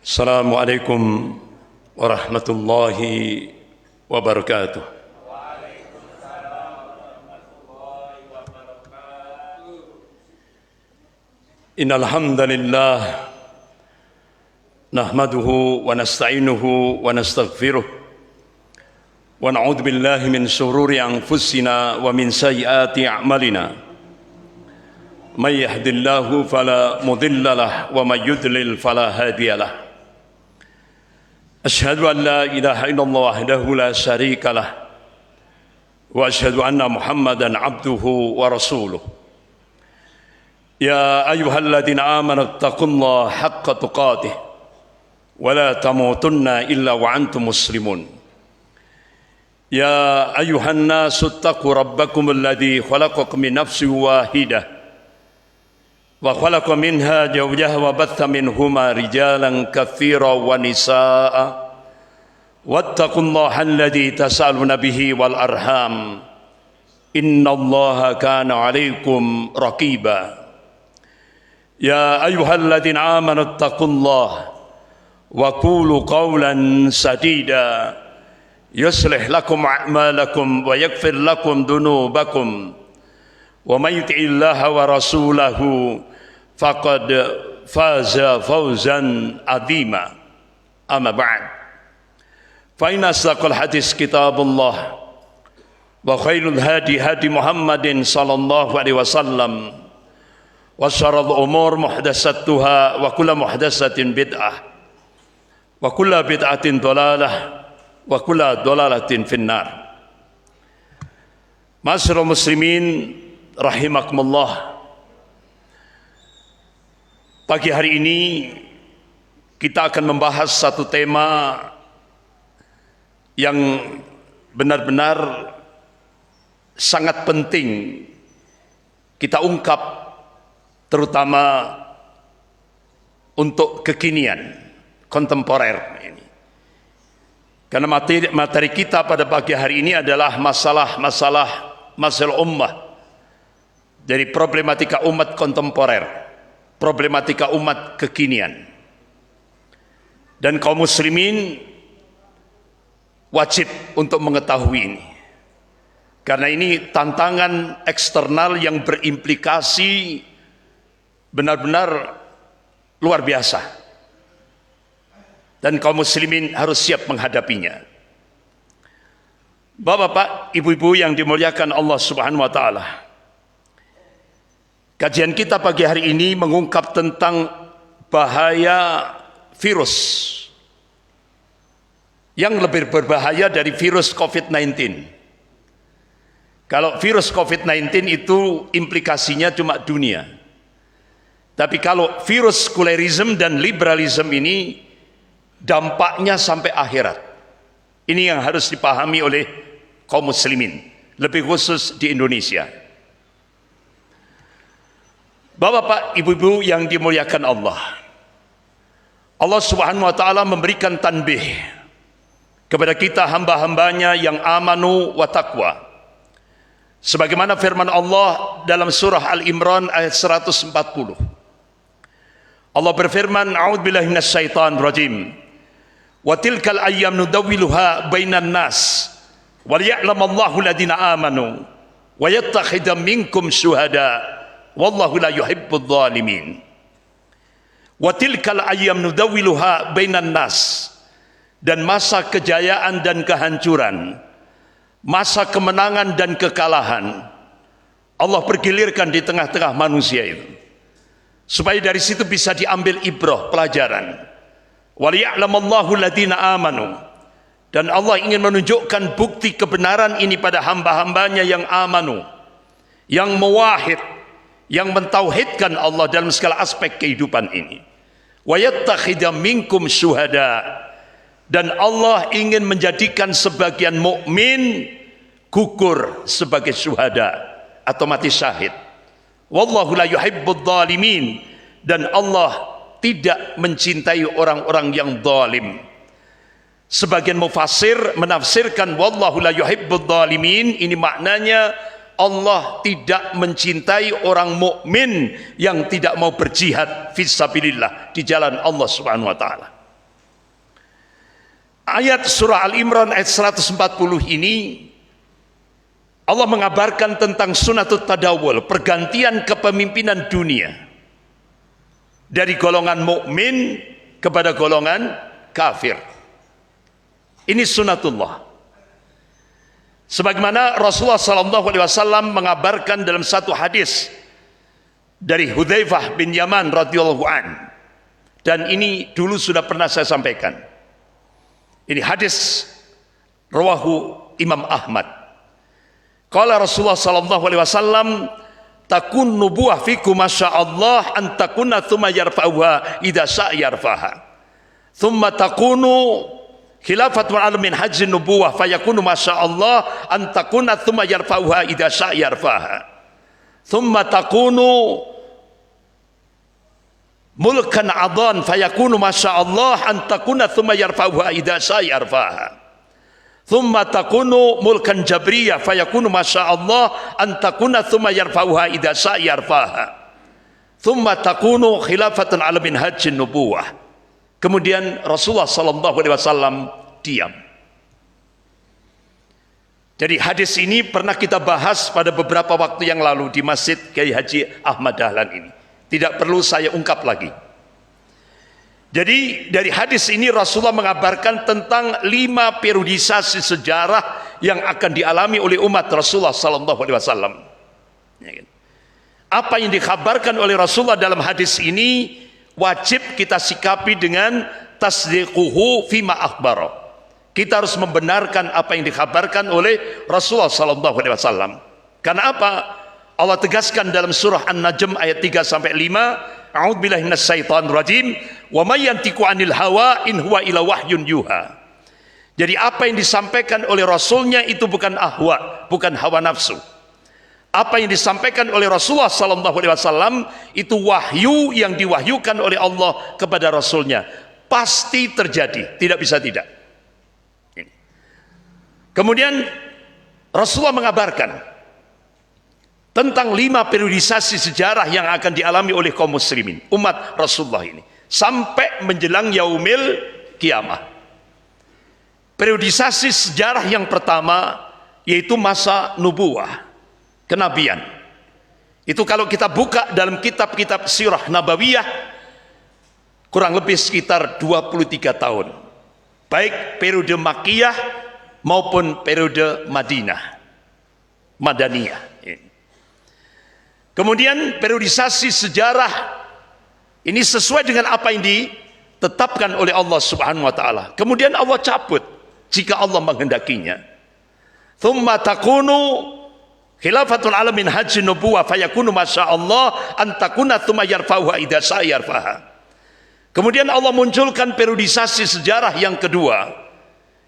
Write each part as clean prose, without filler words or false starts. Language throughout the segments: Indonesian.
Assalamualaikum warahmatullahi wabarakatuh. Innal hamdalillah nahmaduhu wa nasta'inuhu wa nastaghfiruh wa na'udzu billahi min shururi anfusina wa min sayyiati a'malina. May yahdihillahu fala mudilla lahu wa may yudlil fala hadiya lahu. Asyhadu an la ilaha illallah wahdahu la syarika lah wa asyhadu anna Muhammadan abduhu wa rasuluh. Ya ayyuhalladzina amanu taqullaha haqqa tuqatih wa la tamutunna illa wa antum muslimun. Ya ayyuhan nasu taqu rabbakum alladzi khalaqakum min nafsin wahidah wa khalaqa minha zawjaha wa batha minhuma rijalan katsiran wa nisaa'a wattaqullaha alladzi tasaaluna bihi wal arham innallaha kana 'alaikum raqiba. Ya ayyuhalladzina amanu taqullaha wa qulu qawlan sadida yuslih lakum a'malakum wa yaghfir lakum dhunubakum wa may yuti'illaha wa rasulahu faqad faza fawzan 'azima. Amma ba'd, fa inna asdaqal hadis kitabullah wa khairul hadi hadi Muhammadin sallallahu alaihi wasallam wa syarrul umur muhdatsatuha wa kullu muhdatsatin bid'ah wa kullu bid'atin dhalalah wa kullu dhalalatin finnar. Ma'asyiral muslimin rahimakumullah, pagi hari ini kita akan membahas satu tema yang benar-benar sangat penting kita ungkap, terutama untuk kekinian, kontemporer ini. Karena materi kita pada pagi hari ini adalah masalah ummah, dari problematika umat kontemporer, problematika umat kekinian. Dan kaum muslimin wajib untuk mengetahui ini, karena ini tantangan eksternal yang berimplikasi benar-benar luar biasa, dan kaum muslimin harus siap menghadapinya. Bapak-bapak, ibu-ibu yang dimuliakan Allah Subhanahu wa taala, kajian kita pagi hari ini mengungkap tentang bahaya virus yang lebih berbahaya dari virus COVID-19. Kalau virus COVID-19 itu implikasinya cuma dunia, tapi kalau virus sekularisme dan liberalisme ini dampaknya sampai akhirat. Ini yang harus dipahami oleh kaum muslimin, lebih khusus di Indonesia. Bapak-bapak, ibu-ibu yang dimuliakan Allah, Allah Subhanahu wa taala memberikan tanbih kepada kita hamba-hambanya yang amanu wa taqwa. Sebagaimana firman Allah dalam surah Al-Imran ayat 140. Allah berfirman, a'udzubillahi minasyaitonir rajim. Wa tilkal ayyam nudawwiluha bainan nas wa liya'lamallahu alladziina aamanu wa yattakhidha minkum syuhada wallahu la yuhibbudz dzalimin. Wa tilkal ayyam nudawwiluha bainan nas, dan masa kejayaan dan kehancuran, masa kemenangan dan kekalahan Allah pergilirkan di tengah-tengah manusia itu, supaya dari situ bisa diambil ibrah, pelajaran. Waliya'lamallahu alladziina amanu, dan Allah ingin menunjukkan bukti kebenaran ini pada hamba-hambanya yang amanu, yang muwahhid, yang mentauhidkan Allah dalam segala aspek kehidupan ini. Wa yattakhidha minkum syuhada, dan Allah ingin menjadikan sebagian mukmin gugur sebagai syuhada atau mati syahid. Wallahu la yuhibbudz dzalimin, dan Allah tidak mencintai orang-orang yang zalim. Sebagian mufassir menafsirkan wallahu la yuhibbudz dzalimin, ini maknanya Allah tidak mencintai orang mukmin yang tidak mau berjihad fisabilillah di jalan Allah Subhanahu wa taala. Ayat surah Al-Imran ayat 140 ini Allah mengabarkan tentang sunatut tadawul, pergantian kepemimpinan dunia dari golongan mukmin kepada golongan kafir. Ini sunatullah. Sebagaimana Rasulullah SAW mengabarkan dalam satu hadis dari Hudzaifah bin Yaman radhiyallahu an, dan ini dulu sudah pernah saya sampaikan. Ini hadis rawahu Imam Ahmad. Qala Rasulullah SAW, takun nubuwah fikum masyaallah an takuna thumma yarfa'uha idza sya'a yarfa'ha. Thumma takunu khilafatun al min hajji nubuwah fayakunu masyaallah an takuna thumma yarfa'uha idza sya'a yarfa'ha. Thumma takunu mulkan adhan fayakunu masyaallah an takuna thumma yarfa'uha idza sya'a yarfa'ha. Thumma takunu mulkan jabriyah fayakunu masyaallah an takuna thumma yarfa'uha idza sya'a yarfa'ha. Thumma takunu khilafatan ala minhajin nubuwah. Kemudian Rasulullah SAW diam. Jadi hadis ini pernah kita bahas pada beberapa waktu yang lalu di Masjid Kiai Haji Ahmad Dahlan ini. Tidak perlu saya ungkap lagi. Jadi dari hadis ini Rasulullah mengabarkan tentang 5 periodisasi sejarah yang akan dialami oleh umat Rasulullah SAW. Apa yang dikabarkan oleh Rasulullah dalam hadis ini wajib kita sikapi dengan tasdiquhu fima akhbara. Kita harus membenarkan apa yang dikabarkan oleh Rasulullah SAW. Karena apa? Allah tegaskan dalam surah An-Najm ayat 3 sampai 5, a'udzubillahi minasyaitonir rajim, wa may yantiqu 'anil hawa in huwa illa wahyun yuha. Jadi apa yang disampaikan oleh Rasulnya itu bukan ahwa, bukan hawa nafsu. Apa yang disampaikan oleh Rasulullah SAW itu wahyu yang diwahyukan oleh Allah kepada Rasulnya. Pasti terjadi, tidak bisa tidak. Kemudian Rasulullah mengabarkan tentang 5 periodisasi sejarah yang akan dialami oleh kaum muslimin, umat Rasulullah ini, sampai menjelang yaumil kiamah. Periodisasi sejarah yang pertama yaitu masa nubuwah, kenabian. Itu kalau kita buka dalam kitab-kitab sirah nabawiyah, kurang lebih sekitar 23 tahun. Baik periode Makkiyah maupun periode Madaniyah. Kemudian periodisasi sejarah ini sesuai dengan apa yang ditetapkan oleh Allah Subhanahu wa taala. Kemudian Allah cabut jika Allah menghendakinya. Tsumma takunu khilafatul alamin haji nubuwah fayakunu masyaallah an takuna tsumma yarfa'uha idza sya'a yarfa'ha. Kemudian Allah munculkan periodisasi sejarah yang kedua,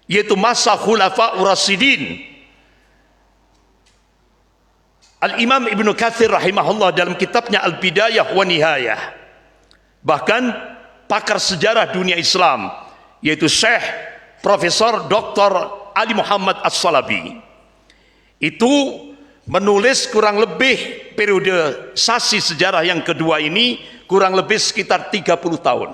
yaitu masa khulafa ur-rasyidin. Al-Imam Ibnu Katsir rahimahullah dalam kitabnya Al-Bidayah wa Nihayah, bahkan pakar sejarah dunia Islam yaitu Syekh Profesor Dr. Ali Muhammad As-Salabi itu menulis kurang lebih periodisasi sejarah yang kedua ini kurang lebih sekitar 30 tahun,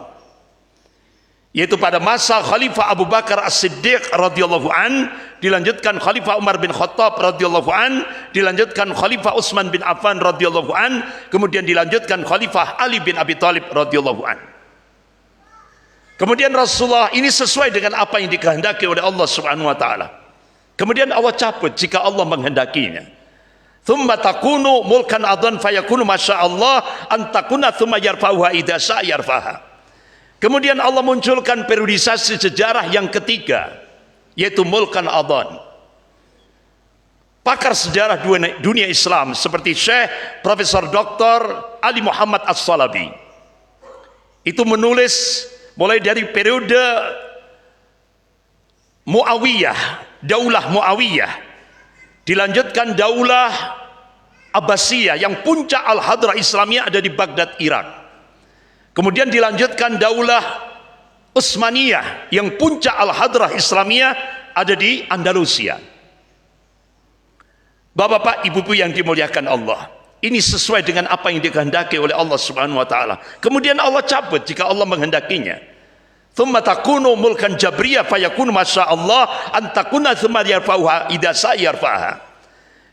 yaitu pada masa Khalifah Abu Bakar As-Siddiq radhiyallahu an, dilanjutkan Khalifah Umar bin Khattab radhiyallahu an, dilanjutkan Khalifah Utsman bin Affan radhiyallahu an, kemudian dilanjutkan Khalifah Ali bin Abi Thalib radhiyallahu an. Kemudian Rasulullah ini sesuai dengan apa yang dikehendaki oleh Allah Subhanahu wa taala. Kemudian Allah cabut jika Allah menghendakinya. Tsumma takunu mulkan adhan fayakunu masyaallah an takuna tsumma yarfa'uha idza sya'a yarfa'ha. Kemudian Allah munculkan periodisasi sejarah yang ketiga, yaitu mulkan adhan. Pakar sejarah dunia Islam seperti Syekh Profesor Dr. Ali Muhammad As-Salabi itu menulis mulai dari periode Muawiyah, Daulah Muawiyah, dilanjutkan Daulah Abbasiyah yang puncak Al-Hadrah Islamiyah ada di Baghdad, Irak. Kemudian dilanjutkan Daulah Utsmaniyah yang puncak Al-Hadrah Islamiyah ada di Andalusia. Bapak-bapak, ibu-ibu yang dimuliakan Allah, ini sesuai dengan apa yang dikehendaki oleh Allah Subhanahu wa taala. Kemudian Allah cabut jika Allah menghendakinya. thumma takunu mulkan jabriyah fayakunu masyaallah an takuna thumma yarfa'uha idza sa'yarfa'ha.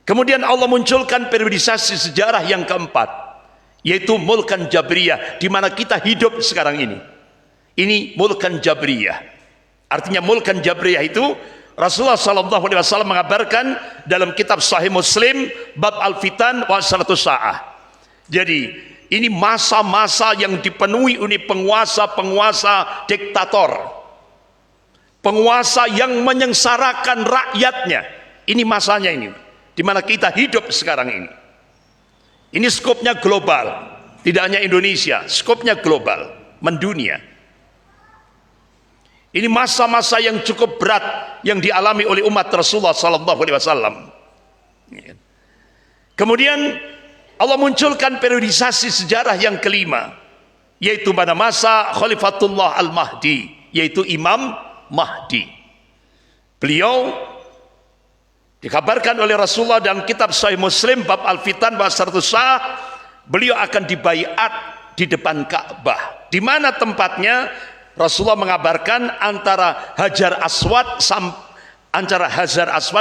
Kemudian Allah munculkan periodisasi sejarah yang keempat, yaitu mulkan jabriyah, di mana kita hidup sekarang ini. Ini mulkan jabriyah. Artinya mulkan jabriyah itu Rasulullah SAW mengabarkan dalam kitab Sahih Muslim bab al-fitan wa asratus sa'ah. Jadi ini masa-masa yang dipenuhi oleh penguasa-penguasa diktator, penguasa yang menyengsarakan rakyatnya. Ini masanya ini, di mana kita hidup sekarang ini. Ini skopnya global, tidak hanya Indonesia, skopnya global, mendunia. Ini masa-masa yang cukup berat yang dialami oleh umat Rasulullah SAW. Kemudian Allah munculkan periodisasi sejarah yang kelima, yaitu pada masa Khalifatullah Al-Mahdi, yaitu Imam Mahdi. Beliau dikabarkan oleh Rasulullah dalam kitab Sahih Muslim bab Al-Fitan wa Asratus Sa'ah, beliau akan dibaiat di depan Ka'bah. Di mana tempatnya? Rasulullah mengabarkan antara Hajar Aswad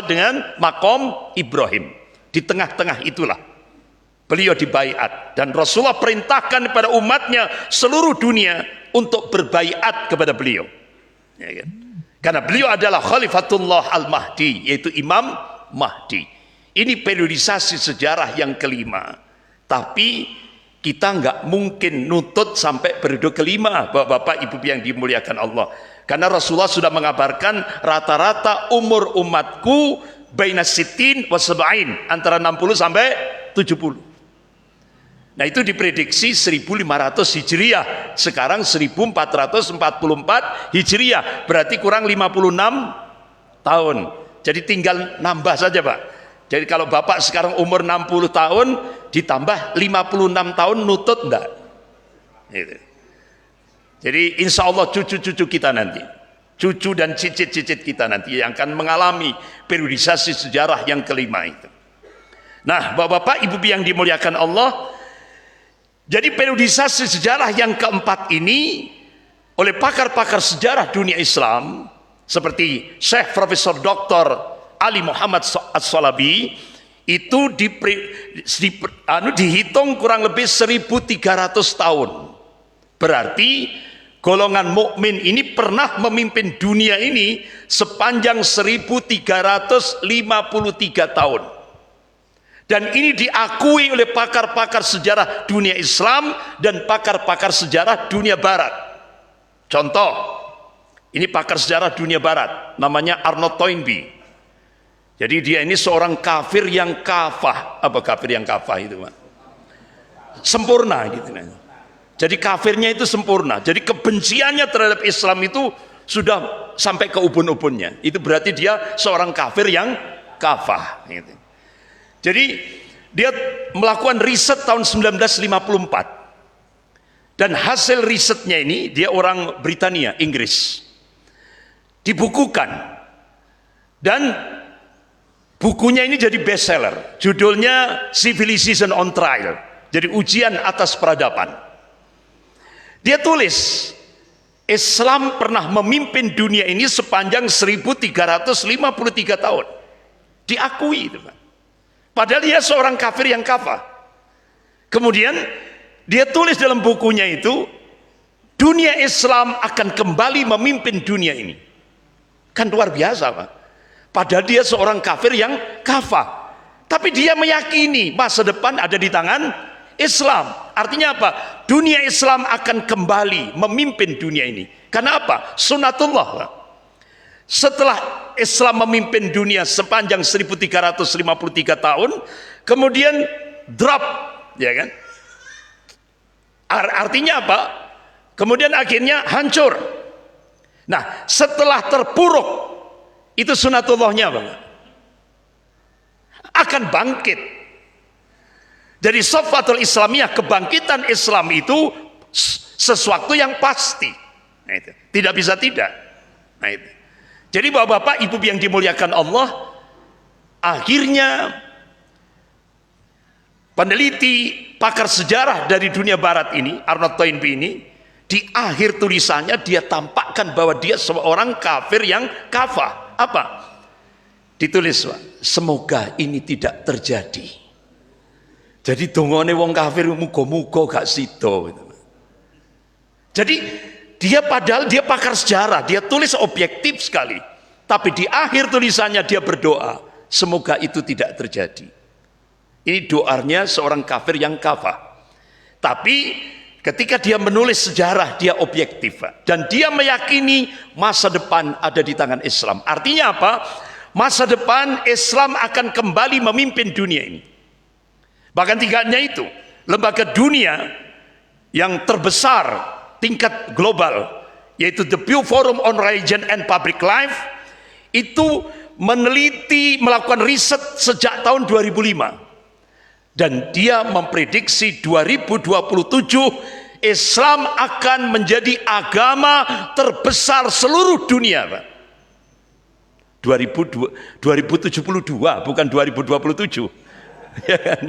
dengan Maqam Ibrahim. Di tengah-tengah itulah beliau dibaiat, dan Rasulullah perintahkan kepada umatnya seluruh dunia untuk berbaiat kepada beliau, ya kan? Karena beliau adalah Khalifatullah Al-Mahdi, yaitu Imam Mahdi. Ini periodisasi sejarah yang kelima. Tapi kita nggak mungkin nutut sampai periode kelima, Bapak Ibu yang dimuliakan Allah. Karena Rasulullah sudah mengabarkan rata-rata umur umatku baina sittin wa sab'in, antara 60 sampai 70. Nah itu diprediksi 1500 Hijriah, sekarang 1444 Hijriah, berarti kurang 56 tahun. Jadi tinggal nambah saja Pak. Jadi kalau Bapak sekarang umur 60 tahun ditambah 56 tahun, nutut enggak? Gitu. Jadi insya Allah cucu-cucu kita nanti, cucu dan cicit-cicit kita nanti yang akan mengalami periodisasi sejarah yang kelima itu. Nah Bapak Ibu yang dimuliakan Allah, jadi periodisasi sejarah yang keempat ini oleh pakar-pakar sejarah dunia Islam seperti Syekh Profesor Dr. Ali Muhammad As-Salabi itu dihitung kurang lebih 1300 tahun. Berarti golongan mukmin ini pernah memimpin dunia ini sepanjang 1353 tahun. Dan ini diakui oleh pakar-pakar sejarah dunia Islam dan pakar-pakar sejarah dunia Barat. Contoh, ini pakar sejarah dunia Barat, namanya Arnold Toynbee. Jadi dia ini seorang kafir yang kafah. Apa kafir yang kafah itu Pak? Sempurna gitu. Jadi kafirnya itu sempurna. Jadi kebenciannya terhadap Islam itu sudah sampai ke ubun-ubunnya. Itu berarti dia seorang kafir yang kafah gitu. Jadi dia melakukan riset tahun 1954. Dan hasil risetnya ini, dia orang Britania, Inggris. Dibukukan. Dan bukunya ini jadi bestseller. Judulnya Civilization on Trial. Jadi ujian atas peradaban. Dia tulis, Islam pernah memimpin dunia ini sepanjang 1353 tahun. Diakui itu, Pak. Padahal dia seorang kafir yang kafir. Kemudian dia tulis dalam bukunya itu, dunia Islam akan kembali memimpin dunia ini. Kan luar biasa, Pak. Padahal dia seorang kafir yang kafir. Tapi dia meyakini masa depan ada di tangan Islam. Artinya apa? Dunia Islam akan kembali memimpin dunia ini. Karena apa? Sunnatullah, Pak. Setelah Islam memimpin dunia sepanjang 1353 tahun, kemudian drop, ya kan? Artinya apa? Kemudian akhirnya hancur. Nah, setelah terpuruk, itu sunatullahnya, Bang, akan bangkit. Jadi Safatul Islamiyah, kebangkitan Islam itu sesuatu yang pasti. Nah, itu tidak bisa tidak. Nah, itu. Jadi Bapak Ibu yang dimuliakan Allah, akhirnya peneliti pakar sejarah dari dunia barat ini, Arnold Toynbee ini, Di akhir tulisannya dia tampakkan bahwa dia seorang kafir yang kafah. Apa? Ditulis, Pak, semoga ini tidak terjadi. Jadi dongone wong kafir muga-muga gak sida. Jadi dia padahal dia pakar sejarah, dia tulis objektif sekali. Tapi di akhir tulisannya dia berdoa, semoga itu tidak terjadi. Ini doanya seorang kafir yang kafah. Tapi ketika dia menulis sejarah, dia objektif. Dan dia meyakini masa depan ada di tangan Islam. Artinya apa? Masa depan Islam akan kembali memimpin dunia ini. Bahkan tidak hanya itu, lembaga dunia yang terbesar tingkat global, yaitu the Pew Forum on Religion and Public Life, itu meneliti, melakukan riset sejak tahun 2005. Dan dia memprediksi 2027 Islam akan menjadi agama terbesar seluruh dunia, Pak. 2072 bukan 2027. Ya kan?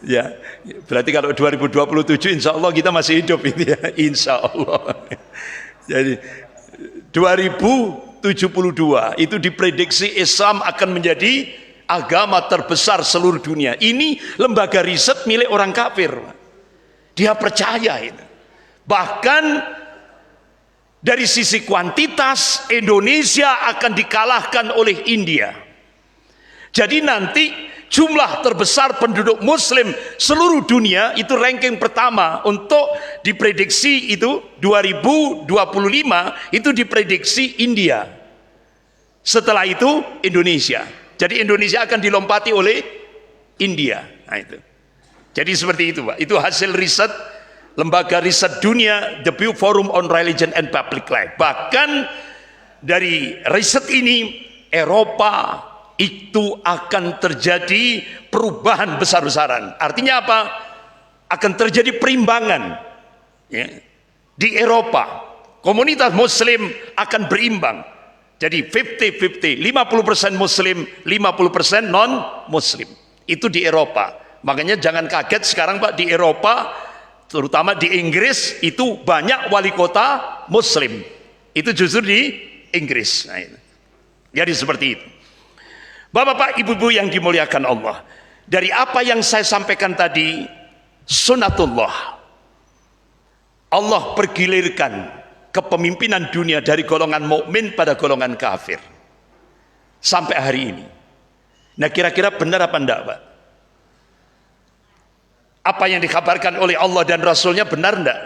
Ya, berarti kalau 2027 insya Allah kita masih hidup ini ya, insya Allah. Jadi 2072 itu diprediksi Islam akan menjadi agama terbesar seluruh dunia. Ini lembaga riset milik orang kafir. Dia percaya itu. Bahkan dari sisi kuantitas Indonesia akan dikalahkan oleh India. Jadi nanti jumlah terbesar penduduk muslim seluruh dunia itu ranking pertama untuk diprediksi itu 2025 itu diprediksi India. Setelah itu Indonesia. Jadi Indonesia akan dilompati oleh India. Nah itu. Jadi seperti itu, Pak. Itu hasil riset lembaga riset dunia The Pew Forum on Religion and Public Life. Bahkan dari riset ini Eropa itu akan terjadi perubahan besar-besaran. Artinya apa? Akan terjadi perimbangan ya. Di Eropa komunitas muslim akan berimbang. Jadi 50-50, 50% muslim, 50% non muslim. Itu di Eropa. Makanya jangan kaget sekarang, Pak, di Eropa, terutama di Inggris, itu banyak wali kota muslim. Itu justru di Inggris. Nah, itu. Jadi seperti itu. Bapak-bapak, ibu-ibu yang dimuliakan Allah, dari apa yang saya sampaikan tadi, sunnatullah, Allah pergilirkan kepemimpinan dunia dari golongan mukmin pada golongan kafir sampai hari ini. Nah, kira-kira benar apa enggak, Pak? Apa yang dikabarkan oleh Allah dan Rasulnya benar enggak?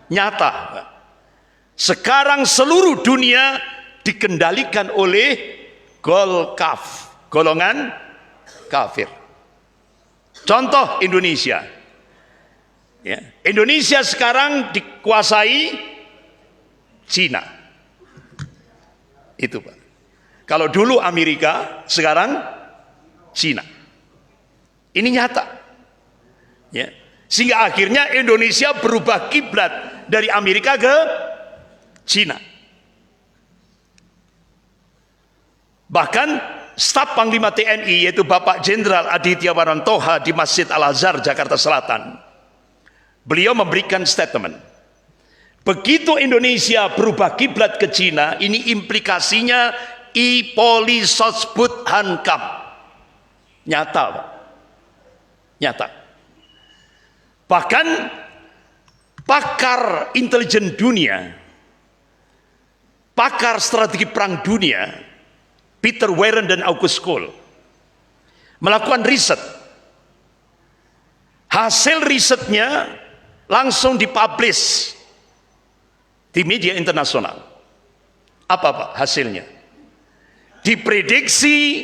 Nyata, Pak. Sekarang seluruh dunia dikendalikan oleh Golkaf, golongan kafir. Contoh Indonesia. Ya. Indonesia sekarang dikuasai Cina. Itu, Pak. Kalau dulu Amerika, sekarang Cina. Ini nyata. Ya. Sehingga akhirnya Indonesia berubah kiblat dari Amerika ke Cina. Bahkan staf Panglima TNI yaitu Bapak Jenderal Aditya Warantoha di Masjid Al-Azhar Jakarta Selatan, beliau memberikan statement, begitu Indonesia berubah kiblat ke Cina, ini implikasinya Ipolisosbud Hankam. Nyata, Pak. Nyata. Bahkan pakar intelijen dunia, pakar strategi perang dunia Peter Warren dan August Cole melakukan riset. Hasil risetnya langsung dipublish di media internasional. Apa, Pak, hasilnya? Diprediksi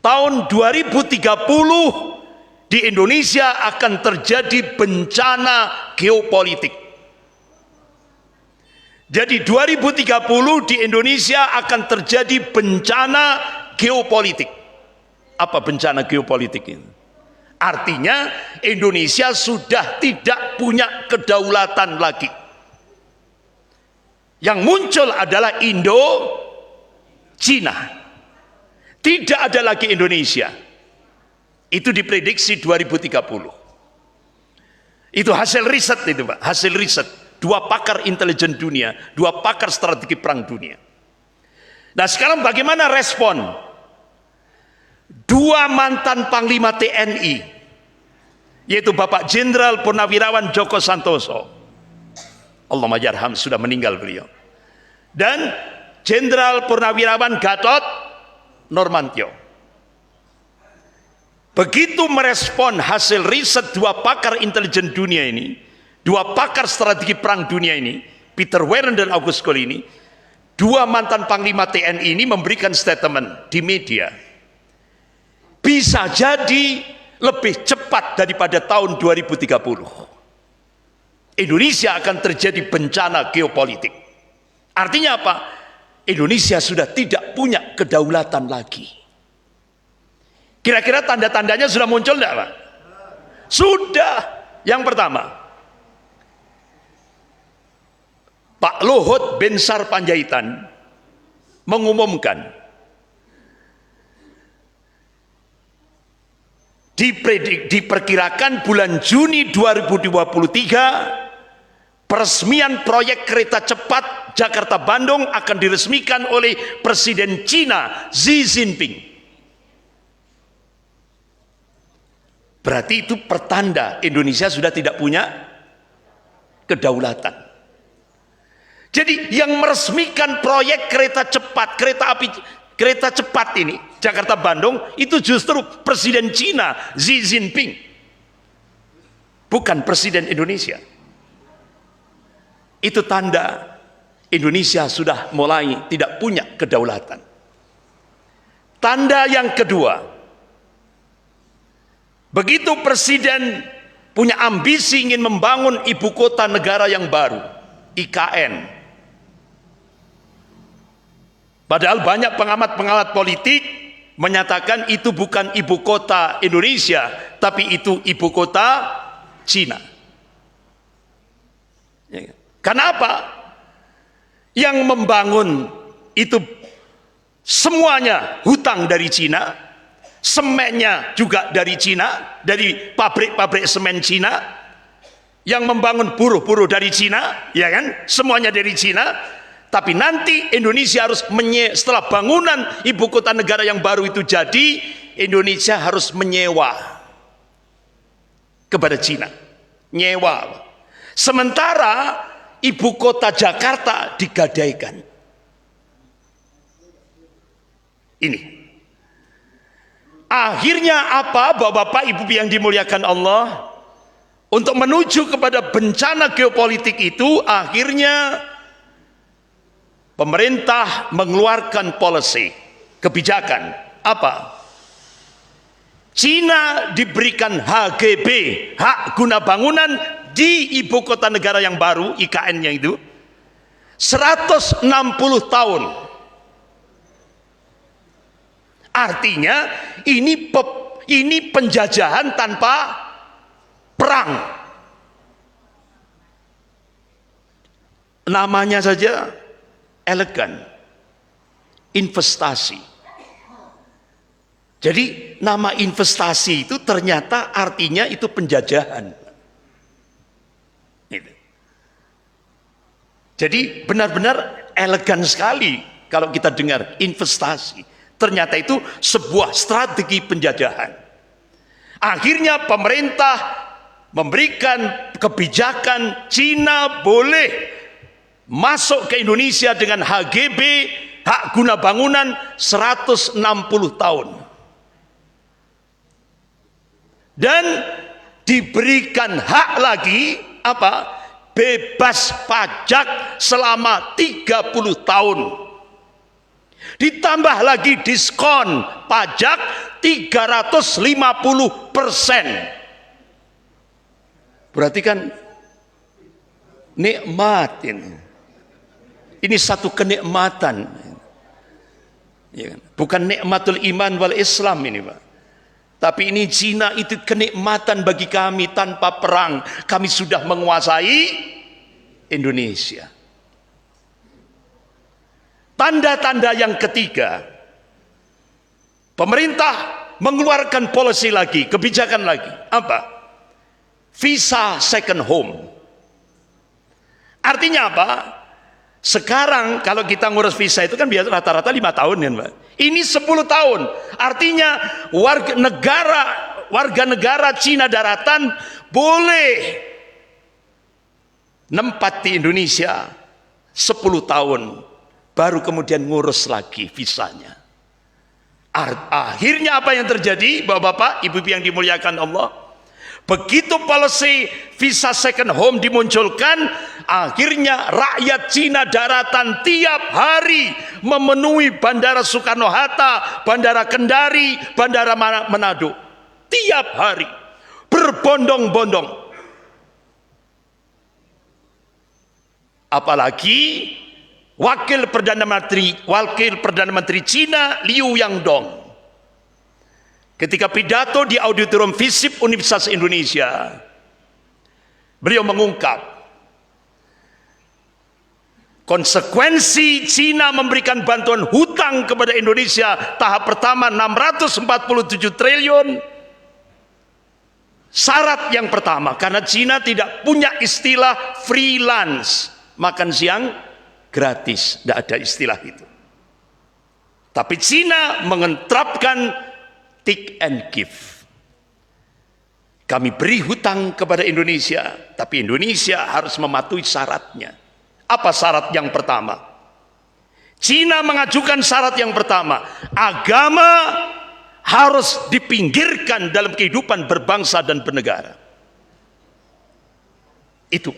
tahun 2030 di Indonesia akan terjadi bencana geopolitik. Jadi 2030 di Indonesia akan terjadi bencana geopolitik. Apa bencana geopolitik ini? Artinya Indonesia sudah tidak punya kedaulatan lagi. Yang muncul adalah Indo-Cina. Tidak ada lagi Indonesia. Itu diprediksi 2030. Itu hasil riset itu Pak, hasil riset. Dua pakar intelijen dunia, dua pakar strategi perang dunia. Nah sekarang bagaimana respon dua mantan Panglima TNI, yaitu Bapak Jenderal Purnawirawan Djoko Santoso, Allahumma yarham, sudah meninggal beliau, dan Jenderal Purnawirawan Gatot Nurmantio. Begitu merespon hasil riset dua pakar intelijen dunia ini, dua pakar strategi perang dunia ini, Peter Warren dan August Cole ini, dua mantan Panglima TNI ini memberikan statement di media. Bisa jadi lebih cepat daripada tahun 2030. Indonesia akan terjadi bencana geopolitik. Artinya apa? Indonesia sudah tidak punya kedaulatan lagi. Kira-kira tanda-tandanya sudah muncul enggak Pak? Sudah. Yang pertama, Pak Luhut Binsar Panjaitan mengumumkan diperkirakan bulan Juni 2023 peresmian proyek kereta cepat Jakarta-Bandung akan diresmikan oleh Presiden Cina Xi Jinping. Berarti itu pertanda Indonesia sudah tidak punya kedaulatan. Jadi yang meresmikan proyek kereta cepat, kereta cepat ini Jakarta Bandung itu justru Presiden Cina Xi Jinping, bukan Presiden Indonesia. Itu tanda Indonesia sudah mulai tidak punya kedaulatan. Tanda yang kedua, begitu Presiden punya ambisi ingin membangun ibu kota negara yang baru, IKN. Padahal banyak pengamat-pengamat politik menyatakan itu bukan ibu kota Indonesia, tapi itu ibu kota Cina. Kenapa? Yang membangun itu semuanya hutang dari Cina, semennya juga dari Cina, dari pabrik-pabrik semen Cina, yang membangun buruh-buruh dari Cina, ya kan? Semuanya dari Cina. Tapi nanti Indonesia harus setelah bangunan ibu kota negara yang baru itu jadi, Indonesia harus menyewa kepada Cina, nyewa. Sementara ibu kota Jakarta digadaikan. Ini akhirnya apa, Bapak-bapak, Ibu yang dimuliakan Allah? Untuk menuju kepada bencana geopolitik itu, akhirnya pemerintah mengeluarkan policy, kebijakan. Apa? Cina diberikan HGB, hak guna bangunan di ibu kota negara yang baru, IKN-nya itu 160 tahun. Artinya ini penjajahan tanpa perang. Namanya saja elegan, investasi. Jadi nama investasi itu ternyata artinya itu penjajahan. Jadi benar-benar elegan sekali kalau kita dengar investasi. Ternyata itu sebuah strategi penjajahan. Akhirnya pemerintah memberikan kebijakan Cina boleh masuk ke Indonesia dengan HGB, hak guna bangunan 160 tahun. Dan diberikan hak lagi apa? Bebas pajak selama 30 tahun. Ditambah lagi diskon pajak 350%. Berarti kan nikmat ini. Ini satu kenikmatan. Bukan nikmatul iman wal Islam ini, Pak. Tapi ini Cina itu kenikmatan bagi kami tanpa perang. Kami sudah menguasai Indonesia. Tanda-tanda yang ketiga, pemerintah mengeluarkan policy lagi, kebijakan lagi. Apa? visa second home. Artinya apa? Sekarang kalau kita ngurus visa itu kan biasa rata-rata 5 tahun kan, Pak. Ini 10 tahun. Artinya warga negara Cina daratan boleh nempat di Indonesia 10 tahun, baru kemudian ngurus lagi visanya. Akhirnya apa yang terjadi, Bapak-bapak, Ibu-ibu yang dimuliakan Allah? Begitu policy visa second home dimunculkan, akhirnya rakyat Cina daratan tiap hari memenuhi Bandara Soekarno-Hatta, Bandara Kendari, Bandara Manado. Tiap hari berbondong-bondong. Apalagi Wakil Perdana Menteri Cina Liu Yangdong ketika pidato di auditorium FISIP Universitas Indonesia, beliau mengungkap konsekuensi Cina memberikan bantuan hutang kepada Indonesia tahap pertama 647 triliun. Syarat yang pertama, karena Cina tidak punya istilah freelance, makan siang gratis, tidak ada istilah itu. Tapi Cina mengeterapkan take and give. Kami beri hutang kepada Indonesia, tapi Indonesia harus mematuhi syaratnya. Apa syarat yang pertama? Cina mengajukan syarat yang pertama, agama harus dipinggirkan dalam kehidupan berbangsa dan bernegara. Itu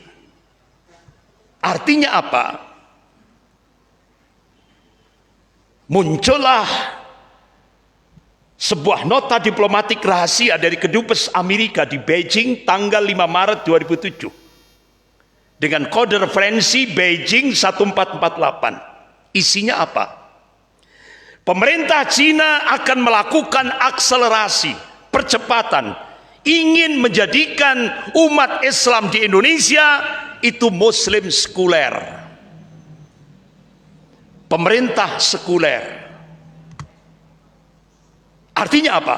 artinya apa? Muncullah sebuah nota diplomatik rahasia dari Kedubes Amerika di Beijing tanggal 5 Maret 2007 dengan kode referensi Beijing 1448. Isinya apa? Pemerintah Cina akan melakukan akselerasi, percepatan, ingin menjadikan umat Islam di Indonesia itu Muslim sekuler. Pemerintah sekuler. Artinya apa?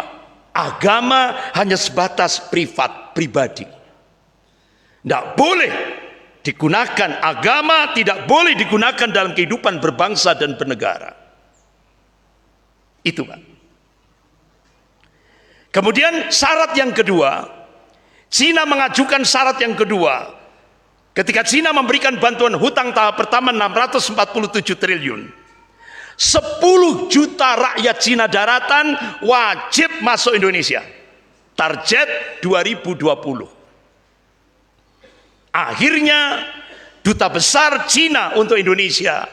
Agama hanya sebatas privat, pribadi. Tidak boleh digunakan, agama tidak boleh digunakan dalam kehidupan berbangsa dan bernegara. Itu, Pak. Kemudian syarat yang kedua, Cina mengajukan syarat yang kedua. Ketika Cina memberikan bantuan hutang tahap pertama 647 triliun. 10 juta rakyat Cina daratan wajib masuk Indonesia. Target 2020. Akhirnya Duta Besar Cina untuk Indonesia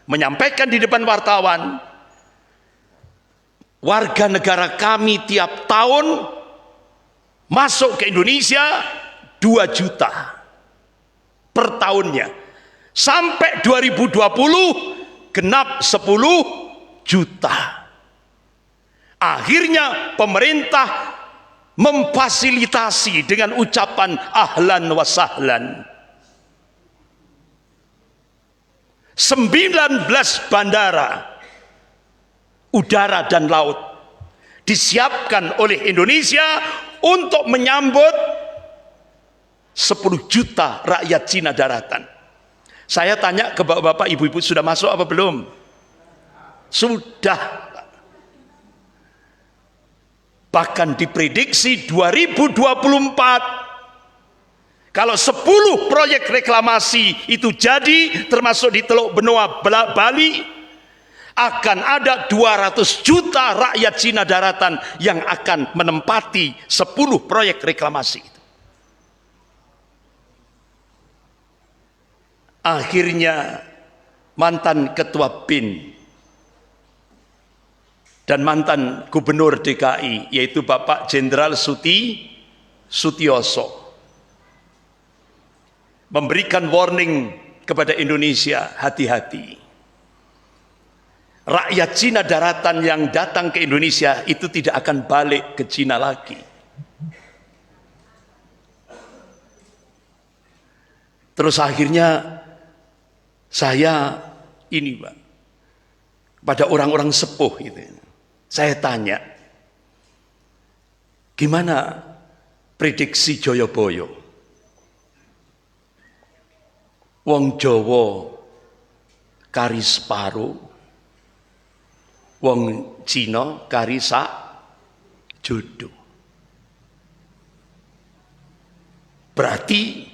menyampaikan di depan wartawan, warga negara kami tiap tahun masuk ke Indonesia 2 juta per tahunnya. Sampai 2020 genap 10 juta. Akhirnya pemerintah memfasilitasi dengan ucapan ahlan wa sahlan. 19 bandara udara dan laut disiapkan oleh Indonesia untuk menyambut 10 juta rakyat Cina daratan. Saya tanya ke bapak-bapak, ibu-ibu, sudah masuk apa belum? Sudah. Bahkan diprediksi 2024 kalau 10 proyek reklamasi itu jadi, termasuk di Teluk Benoa Bali, akan ada 200 juta rakyat Cina daratan yang akan menempati 10 proyek reklamasi. Akhirnya mantan ketua BIN dan mantan gubernur DKI, yaitu Bapak Jenderal Sutioso, memberikan warning kepada Indonesia, hati-hati. Rakyat Cina daratan yang datang ke Indonesia itu tidak akan balik ke Cina lagi. Terus akhirnya saya ini, Pak, pada orang-orang sepuh itu, saya tanya, gimana prediksi Jayabaya. Wong Jawa kari separo, wong Cina kari sak jodoh. Berarti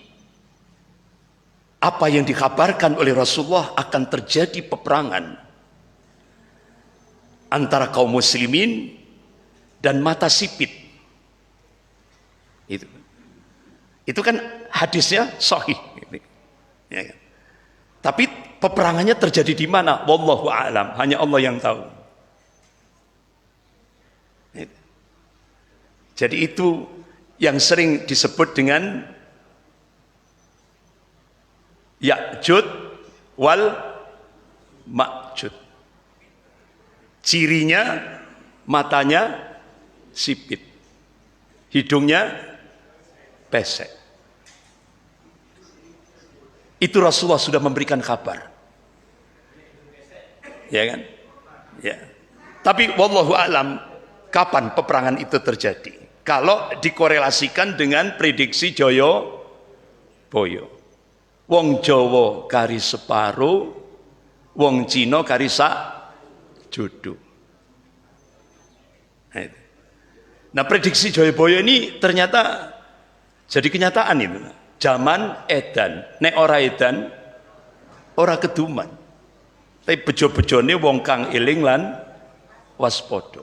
apa yang dikabarkan oleh Rasulullah akan terjadi peperangan antara kaum muslimin dan mata sipit. Itu kan hadisnya sahih. Ya kan? Tapi peperangannya terjadi di mana? Wallahu a'lam, hanya Allah yang tahu. Jadi itu yang sering disebut dengan Ya'jud wal Ma'jud. Cirinya matanya sipit, hidungnya pesek. Itu Rasulullah sudah memberikan kabar. Ya kan? Ya. Tapi wallahu a'lam kapan peperangan itu terjadi? Kalau dikorelasikan dengan prediksi Jayabaya. Wong Jawa kari separo, wong Cina kari sak jodoh. Nah, prediksi Jayabaya ini ternyata jadi kenyataan itu. Zaman edan, nek ora edan, ora keduman. Tapi bejo-bejone wong kang eling lan waspada.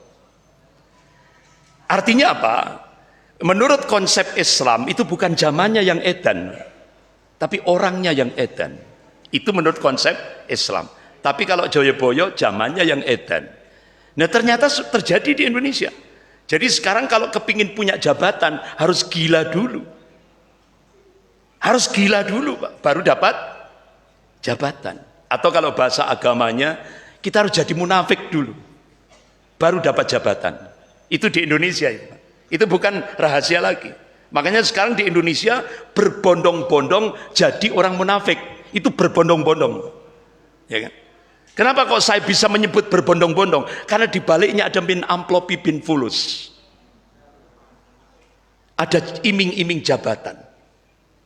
Artinya apa? Menurut konsep Islam itu bukan zamannya yang edan, tapi orangnya yang edan. Itu menurut konsep Islam. Tapi kalau Jayabaya zamannya yang edan. Nah, ternyata terjadi di Indonesia. Jadi sekarang kalau kepingin punya jabatan harus gila dulu. Harus gila dulu, Pak, baru dapat jabatan. Atau kalau bahasa agamanya, kita harus jadi munafik dulu, baru dapat jabatan. Itu di Indonesia itu, Pak. Itu bukan rahasia lagi. Makanya sekarang di Indonesia berbondong-bondong jadi orang munafik. Itu berbondong-bondong, ya kan? Kenapa kok saya bisa menyebut berbondong-bondong? Karena di baliknya ada min amplopi bin fulus. Ada iming-iming jabatan.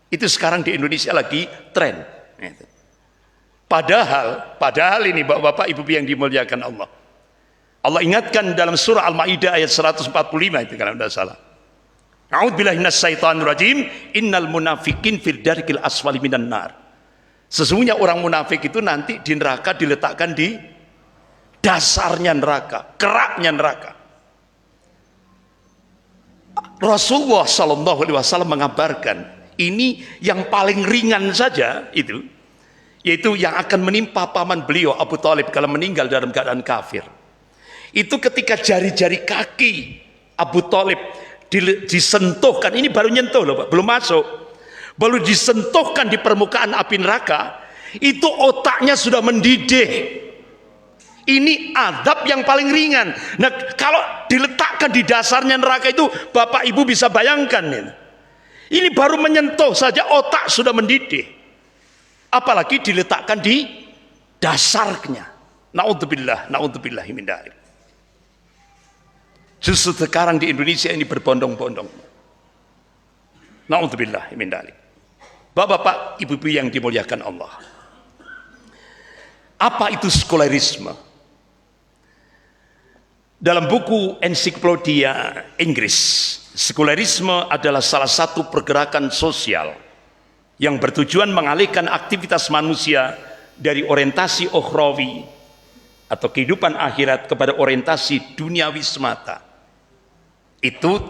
Itu sekarang di Indonesia lagi tren. Padahal ini Bapak-bapak, Ibu-ibu yang dimuliakan Allah. Allah ingatkan dalam surah Al-Maidah ayat 145 itu kalau tidak salah. A'udzubillahi minasyaitonir rajim, innal munafiqin fil darkil asfali minan nar. Sesungguhnya orang munafik itu nanti di neraka diletakkan di dasarnya neraka, keraknya neraka. Rasulullah sallallahu alaihi wasallam mengabarkan ini yang paling ringan saja itu, yaitu yang akan menimpa paman beliau Abu Thalib kalau meninggal dalam keadaan kafir. Itu ketika jari-jari kaki Abu Thalib disentuhkan, ini baru nyentuh loh Pak, belum masuk, baru disentuhkan di permukaan api neraka, itu otaknya sudah mendidih. Ini adab yang paling ringan. Nah, kalau diletakkan di dasarnya neraka itu, Bapak Ibu bisa bayangkan ini. Ini baru menyentuh saja otak sudah mendidih. Apalagi diletakkan di dasarnya. Na'udzubillah, na'udzubillahi min dzalik. Justru sekarang di Indonesia ini berbondong-bondong. Na'udzubillah min dzalik. Bapak-bapak, Ibu-ibu yang dimuliakan Allah. Apa itu sekularisme? Dalam buku ensiklopedia Inggris, sekularisme adalah salah satu pergerakan sosial yang bertujuan mengalihkan aktivitas manusia dari orientasi ukhrawi atau kehidupan akhirat kepada orientasi duniawi semata. Itu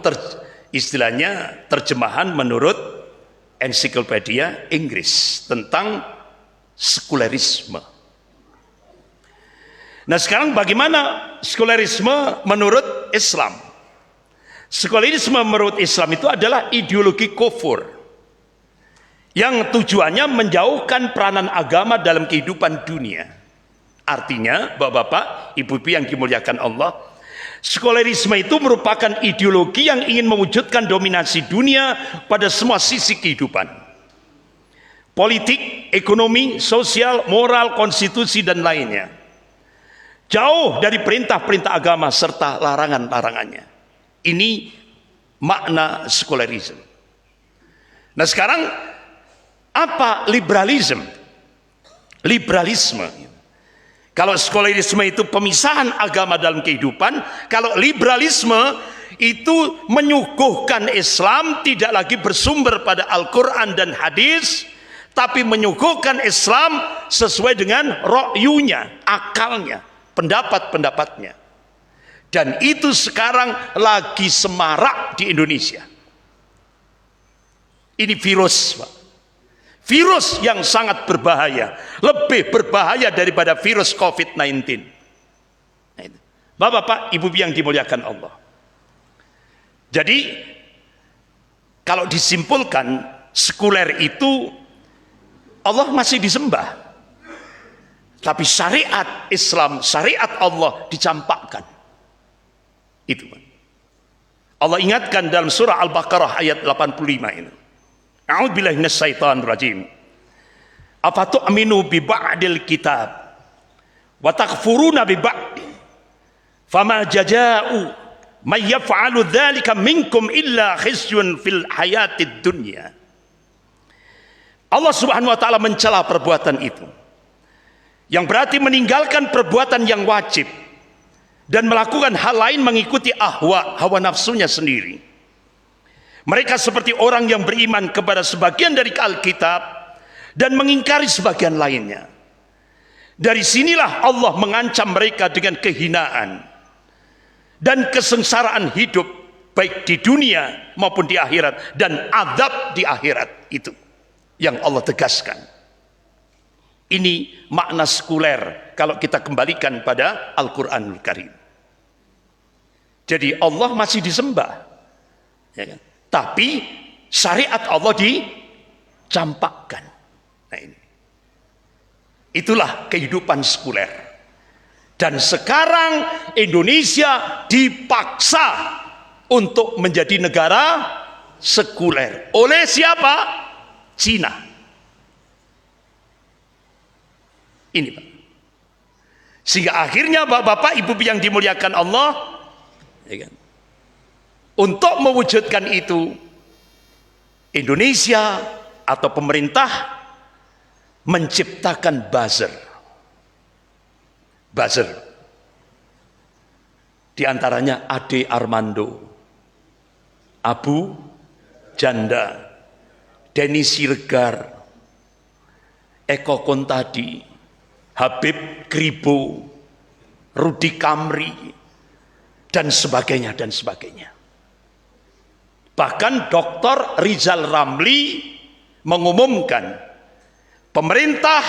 istilahnya terjemahan menurut ensiklopedia Inggris tentang sekularisme. Nah, sekarang bagaimana sekularisme menurut Islam? Sekularisme menurut Islam itu adalah ideologi kufur yang tujuannya menjauhkan peranan agama dalam kehidupan dunia. Artinya, Bapak-bapak, Ibu-ibu yang dimuliakan Allah, sekularisme itu merupakan ideologi yang ingin mewujudkan dominasi dunia pada semua sisi kehidupan. Politik, ekonomi, sosial, moral, konstitusi, dan lainnya. Jauh dari perintah-perintah agama serta larangan-larangannya. Ini makna sekularisme. Nah sekarang apa liberalisme? Liberalisme. Kalau sekularisme itu pemisahan agama dalam kehidupan, kalau liberalisme itu menyuguhkan Islam tidak lagi bersumber pada Al-Quran dan hadis, tapi menyuguhkan Islam sesuai dengan ro'yunya, akalnya, pendapat-pendapatnya. Dan itu sekarang lagi semarak di Indonesia. Ini virus, Pak. Virus yang sangat berbahaya, lebih berbahaya daripada virus COVID-19. Bapak-bapak, ibu yang dimuliakan Allah. Jadi, kalau disimpulkan, sekuler itu Allah masih disembah. Tapi syariat Islam, syariat Allah dicampakkan. Itu. Allah ingatkan dalam surah Al-Baqarah ayat 85 ini. A'udzubillahi minasyaitonir rajim. Afatu'minu bi ba'dil kitab wa takfuruna bi ba'd. Fama jazaa'u may yaf'alu dzalika minkum illa khizyun fil hayatid dunya. Allah Subhanahu wa taala mencela perbuatan itu. Yang berarti meninggalkan perbuatan yang wajib dan melakukan hal lain mengikuti hawa nafsunya sendiri. Mereka seperti orang yang beriman kepada sebagian dari Alkitab dan mengingkari sebagian lainnya. Dari sinilah Allah mengancam mereka dengan kehinaan dan kesengsaraan hidup baik di dunia maupun di akhirat, dan azab di akhirat itu yang Allah tegaskan. Ini makna sekuler kalau kita kembalikan pada Al-Quranul Karim. Jadi Allah masih disembah, ya kan? Tapi syariat Allah dicampakkan. Nah ini. Itulah kehidupan sekuler. Dan sekarang Indonesia dipaksa untuk menjadi negara sekuler. Oleh siapa? Cina. Ini Pak. Sehingga akhirnya bapak-bapak, ibu yang dimuliakan Allah, ya kan? Untuk mewujudkan itu, Indonesia atau pemerintah menciptakan buzzer. Buzzer. Di antaranya Ade Armando, Abu Janda, Denny Siregar, Eko Kontadi, Habib Kribo, Rudi Kamri, dan sebagainya dan sebagainya. Bahkan Dr. Rizal Ramli mengumumkan pemerintah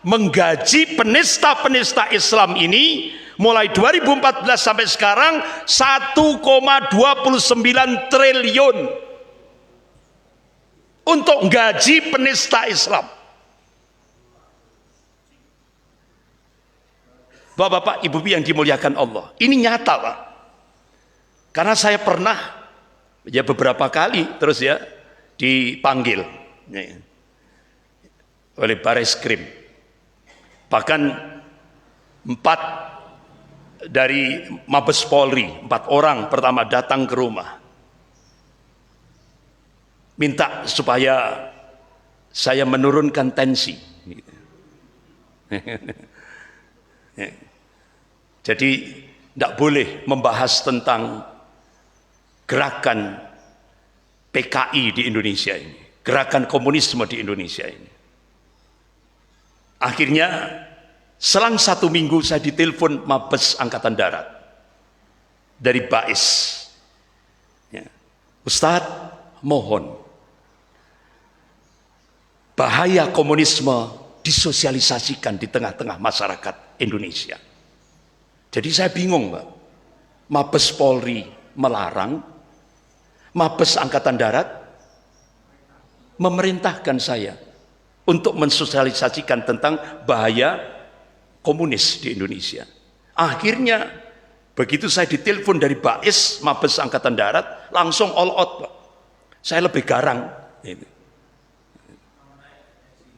menggaji penista-penista Islam ini mulai 2014 sampai sekarang 1,29 triliun untuk gaji penista Islam. Bapak-bapak, ibu yang dimuliakan Allah, ini nyata Pak. Karena saya pernah ya beberapa kali terus ya dipanggil ya, oleh Bareskrim. Bahkan 4 dari Mabes Polri, 4 orang pertama datang ke rumah, minta supaya saya menurunkan tensi. Jadi tidak boleh membahas tentang gerakan PKI di Indonesia ini, gerakan komunisme di Indonesia ini. Akhirnya selang 1 minggu saya ditelepon Mabes Angkatan Darat dari Bais, ya, Ustadz, mohon bahaya komunisme disosialisasikan di tengah-tengah masyarakat Indonesia. Jadi saya bingung Pak, Mabes Polri melarang, Mabes Angkatan Darat memerintahkan saya untuk mensosialisasikan tentang bahaya komunis di Indonesia. Akhirnya begitu saya ditelepon dari Bais Mabes Angkatan Darat, langsung all out Pak. Saya lebih garang,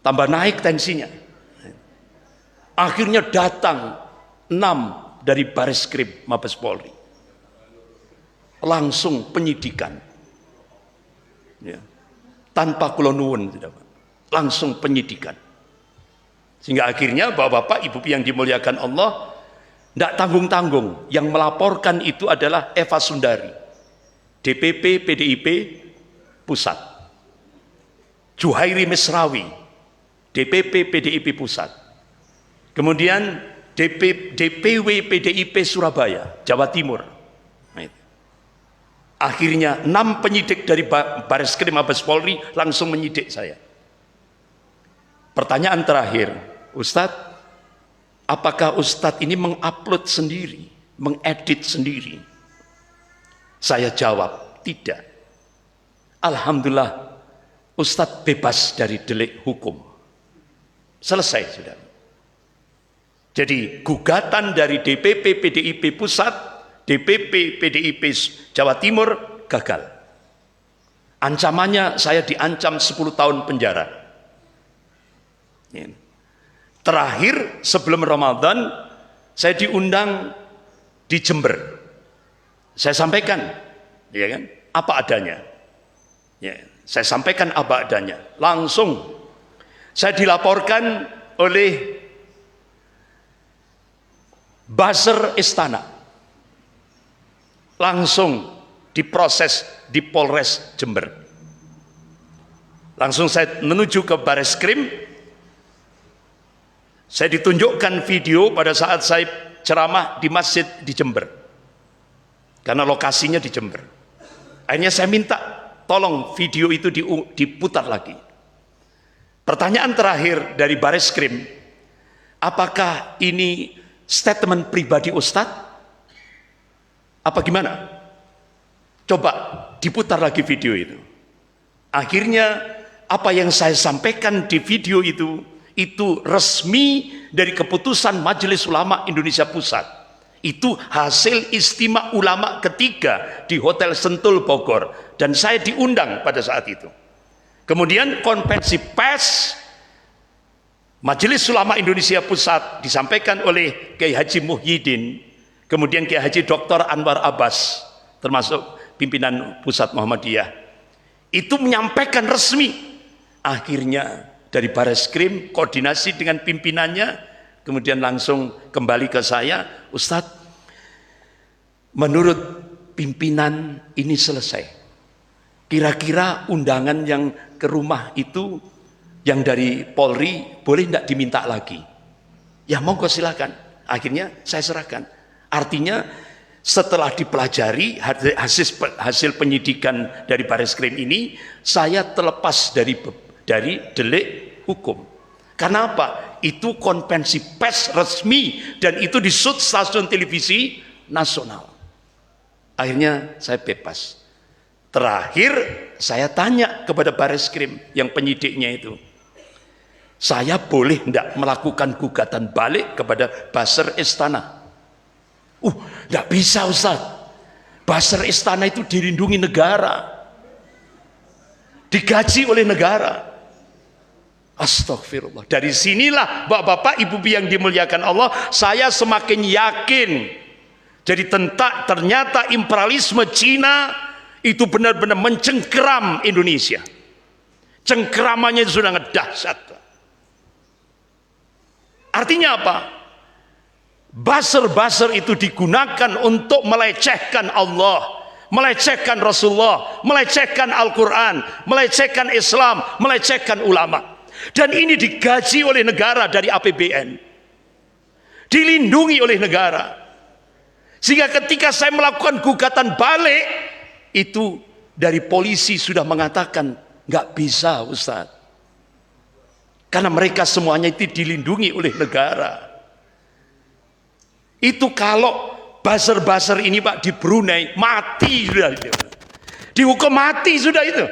tambah naik tensinya. Akhirnya datang 6 dari Bareskrim Mabes Polri, langsung penyidikan. Ya. Tanpa kula nuwun, langsung penyidikan. Sehingga akhirnya bapak-bapak, ibu yang dimuliakan Allah, tidak tanggung-tanggung. Yang melaporkan itu adalah Eva Sundari, DPP PDIP Pusat. Juhairi Misrawi, DPP PDIP Pusat. Kemudian DPW PDIP Surabaya, Jawa Timur. Nah, itu. Akhirnya 6 penyidik dari Bareskrim Mabes Polri langsung menyidik saya. Pertanyaan terakhir, Ustadz, apakah Ustadz ini mengupload sendiri, mengedit sendiri? Saya jawab, tidak. Alhamdulillah, Ustadz bebas dari delik hukum. Selesai, sudah. Jadi gugatan dari DPP PDIP Pusat, DPP PDIP Jawa Timur gagal. Ancamannya saya diancam 10 tahun penjara. Terakhir sebelum Ramadan saya diundang di Jember. Saya sampaikan, ya kan, apa adanya. Ya, saya sampaikan apa adanya. Langsung saya dilaporkan oleh buzzer istana, langsung diproses di Polres Jember. Langsung saya menuju ke Bareskrim. Saya ditunjukkan video pada saat saya ceramah di masjid di Jember, karena lokasinya di Jember. Akhirnya saya minta tolong video itu diputar lagi. Pertanyaan terakhir dari Bareskrim, apakah ini statement pribadi Ustadz? Apa gimana? Coba diputar lagi video itu. Akhirnya apa yang saya sampaikan di video itu resmi dari keputusan Majelis Ulama Indonesia Pusat. Itu hasil istimewa ulama ketiga di Hotel Sentul Bogor, dan saya diundang pada saat itu. Kemudian konferensi pers Majelis Ulama Indonesia Pusat disampaikan oleh Kiai Haji Muhyiddin, kemudian Kiai Haji Dr. Anwar Abbas, termasuk pimpinan Pusat Muhammadiyah, itu menyampaikan resmi. Akhirnya dari Bareskrim koordinasi dengan pimpinannya, kemudian langsung kembali ke saya, Ustadz, menurut pimpinan ini selesai. Kira-kira undangan yang ke rumah itu yang dari Polri boleh tidak diminta lagi? Ya monggo silakan. Akhirnya saya serahkan. Artinya setelah dipelajari hasil penyidikan dari Bareskrim ini, saya terlepas dari delik hukum. Karena apa? Itu konvensi pers resmi dan itu disut stasiun televisi nasional. Akhirnya saya bebas. Terakhir saya tanya kepada Bareskrim yang penyidiknya itu, saya boleh tidak melakukan gugatan balik kepada buzzer istana? Tidak bisa Ustaz. Buzzer istana itu dilindungi negara, digaji oleh negara. Astagfirullah. Dari sinilah bapak-bapak, ibu yang dimuliakan Allah, saya semakin yakin. Jadi ternyata imperialisme Cina itu benar-benar mencengkeram Indonesia. Cengkeramannya sudah ngedahsyat. Artinya apa? Buzzer-buzzer itu digunakan untuk melecehkan Allah, melecehkan Rasulullah, melecehkan Al-Quran, melecehkan Islam, melecehkan ulama. Dan ini digaji oleh negara dari APBN, dilindungi oleh negara. Sehingga ketika saya melakukan gugatan balik, itu dari polisi sudah mengatakan nggak bisa Ustaz, karena mereka semuanya itu dilindungi oleh negara. Itu kalau buzzer-buzzer ini Pak di Brunei mati sudah, dihukum mati sudah itu,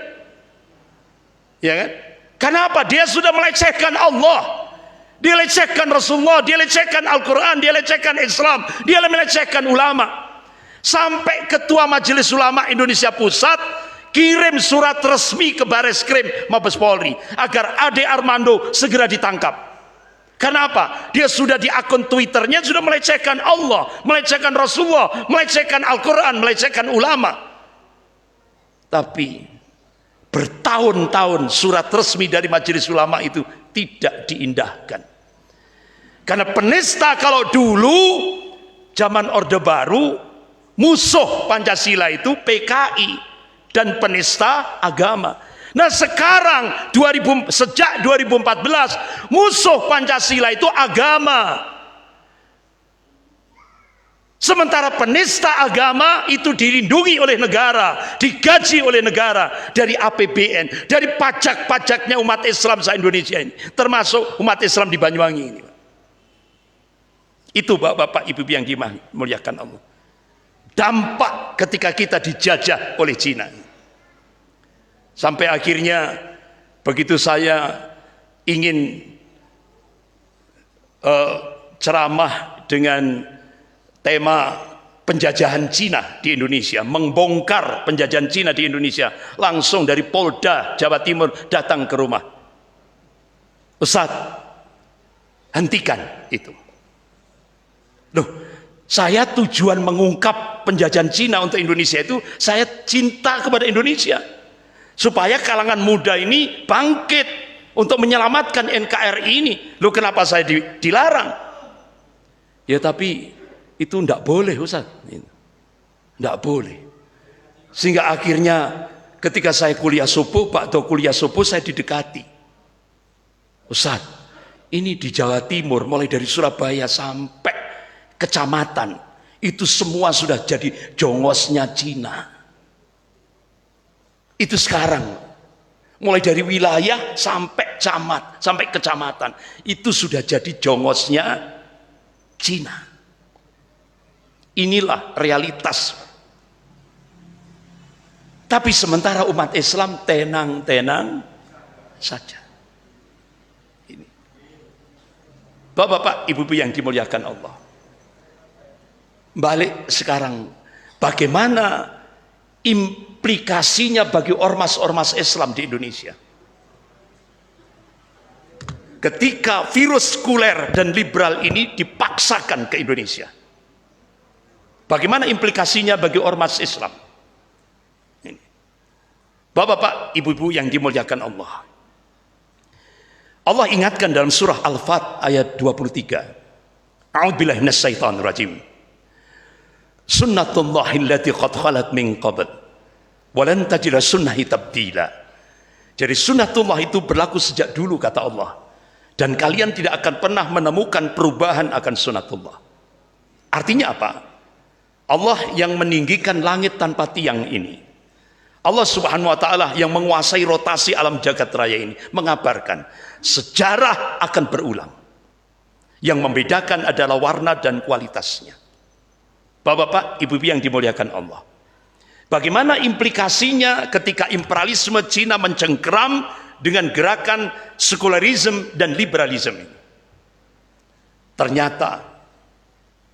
ya kan? Kenapa? Dia sudah melecehkan Allah, dia lecehkan Rasulullah, dia lecehkan Al-Quran, dia lecehkan Islam, dia melecehkan ulama. Sampai Ketua Majelis Ulama Indonesia Pusat kirim surat resmi ke Bareskrim Mabes Polri agar Ade Armando segera ditangkap. Kenapa? Dia sudah di akun Twitternya sudah melecehkan Allah, melecehkan Rasulullah, melecehkan Al-Quran, melecehkan ulama. Tapi Bertahun-tahun surat resmi dari Majelis Ulama itu tidak diindahkan. Karena penista kalau dulu zaman Orde Baru, musuh Pancasila itu PKI dan penista agama. Nah sekarang sejak 2014 musuh Pancasila itu agama. Sementara penista agama itu dilindungi oleh negara, digaji oleh negara dari APBN, dari pajak-pajaknya umat Islam se-Indonesia ini, termasuk umat Islam di Banyuwangi ini. Itu bapak-bapak, ibu-ibu yang dimuliakan Allah. Dampak ketika kita dijajah oleh Cina. Sampai akhirnya begitu saya ingin ceramah dengan tema penjajahan Cina di Indonesia, membongkar penjajahan Cina di Indonesia, langsung dari Polda Jawa Timur datang ke rumah. Ustaz, hentikan itu. Loh, saya tujuan mengungkap penjajahan Cina untuk Indonesia itu, saya cinta kepada Indonesia. Supaya kalangan muda ini bangkit untuk menyelamatkan NKRI ini. Loh, kenapa saya dilarang? Ya tapi itu tidak boleh Ustaz, tidak boleh. Sehingga akhirnya ketika saya kuliah subuh, saya didekati. Ustaz, ini di Jawa Timur mulai dari Surabaya sampai kecamatan itu semua sudah jadi jongosnya Cina. Itu sekarang mulai dari wilayah sampai camat, sampai kecamatan itu sudah jadi jongosnya Cina. Inilah realitas. Tapi sementara umat Islam tenang-tenang saja. Ini. Bapak-bapak, ibu-ibu yang dimuliakan Allah. Balik sekarang, bagaimana implikasinya bagi ormas-ormas Islam di Indonesia? Ketika virus sekuler dan liberal ini dipaksakan ke Indonesia. Bagaimana implikasinya bagi ormas Islam? Ini. Bapak-bapak, ibu-ibu yang dimuliakan Allah. Allah ingatkan dalam surah Al-Fat ayat 23. A'udzubillahi minasyaitonir rajim. Sunnatullahi allati qad khalat min qabl wa lan tajida sunnahi tabdila. Jadi sunnatullah itu berlaku sejak dulu kata Allah. Dan kalian tidak akan pernah menemukan perubahan akan sunnatullah. Artinya apa? Allah yang meninggikan langit tanpa tiang ini, Allah subhanahu wa ta'ala yang menguasai rotasi alam jagat raya ini, mengabarkan sejarah akan berulang. Yang membedakan adalah warna dan kualitasnya. Bapak-bapak, ibu-ibu yang dimuliakan Allah, bagaimana implikasinya ketika imperialisme Cina mencengkeram dengan gerakan sekularisme dan liberalisme ini? Ternyata,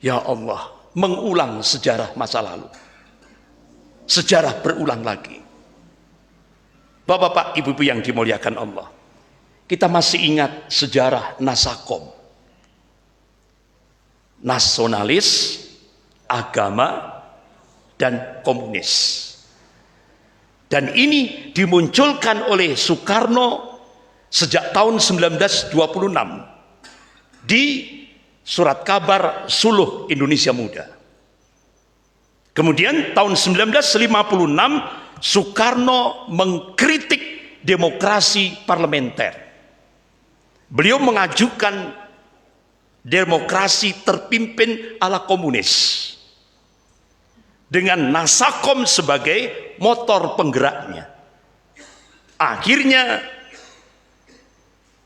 ya Allah, mengulang sejarah masa lalu. Sejarah berulang lagi. Bapak-bapak, ibu-ibu yang dimuliakan Allah, kita masih ingat sejarah Nasakom. Nasionalis, agama, dan komunis. Dan ini dimunculkan oleh Soekarno sejak tahun 1926 di Surat Kabar Suluh Indonesia Muda. Kemudian tahun 1956 Soekarno mengkritik demokrasi parlementer. Beliau mengajukan demokrasi terpimpin ala komunis dengan Nasakom sebagai motor penggeraknya. Akhirnya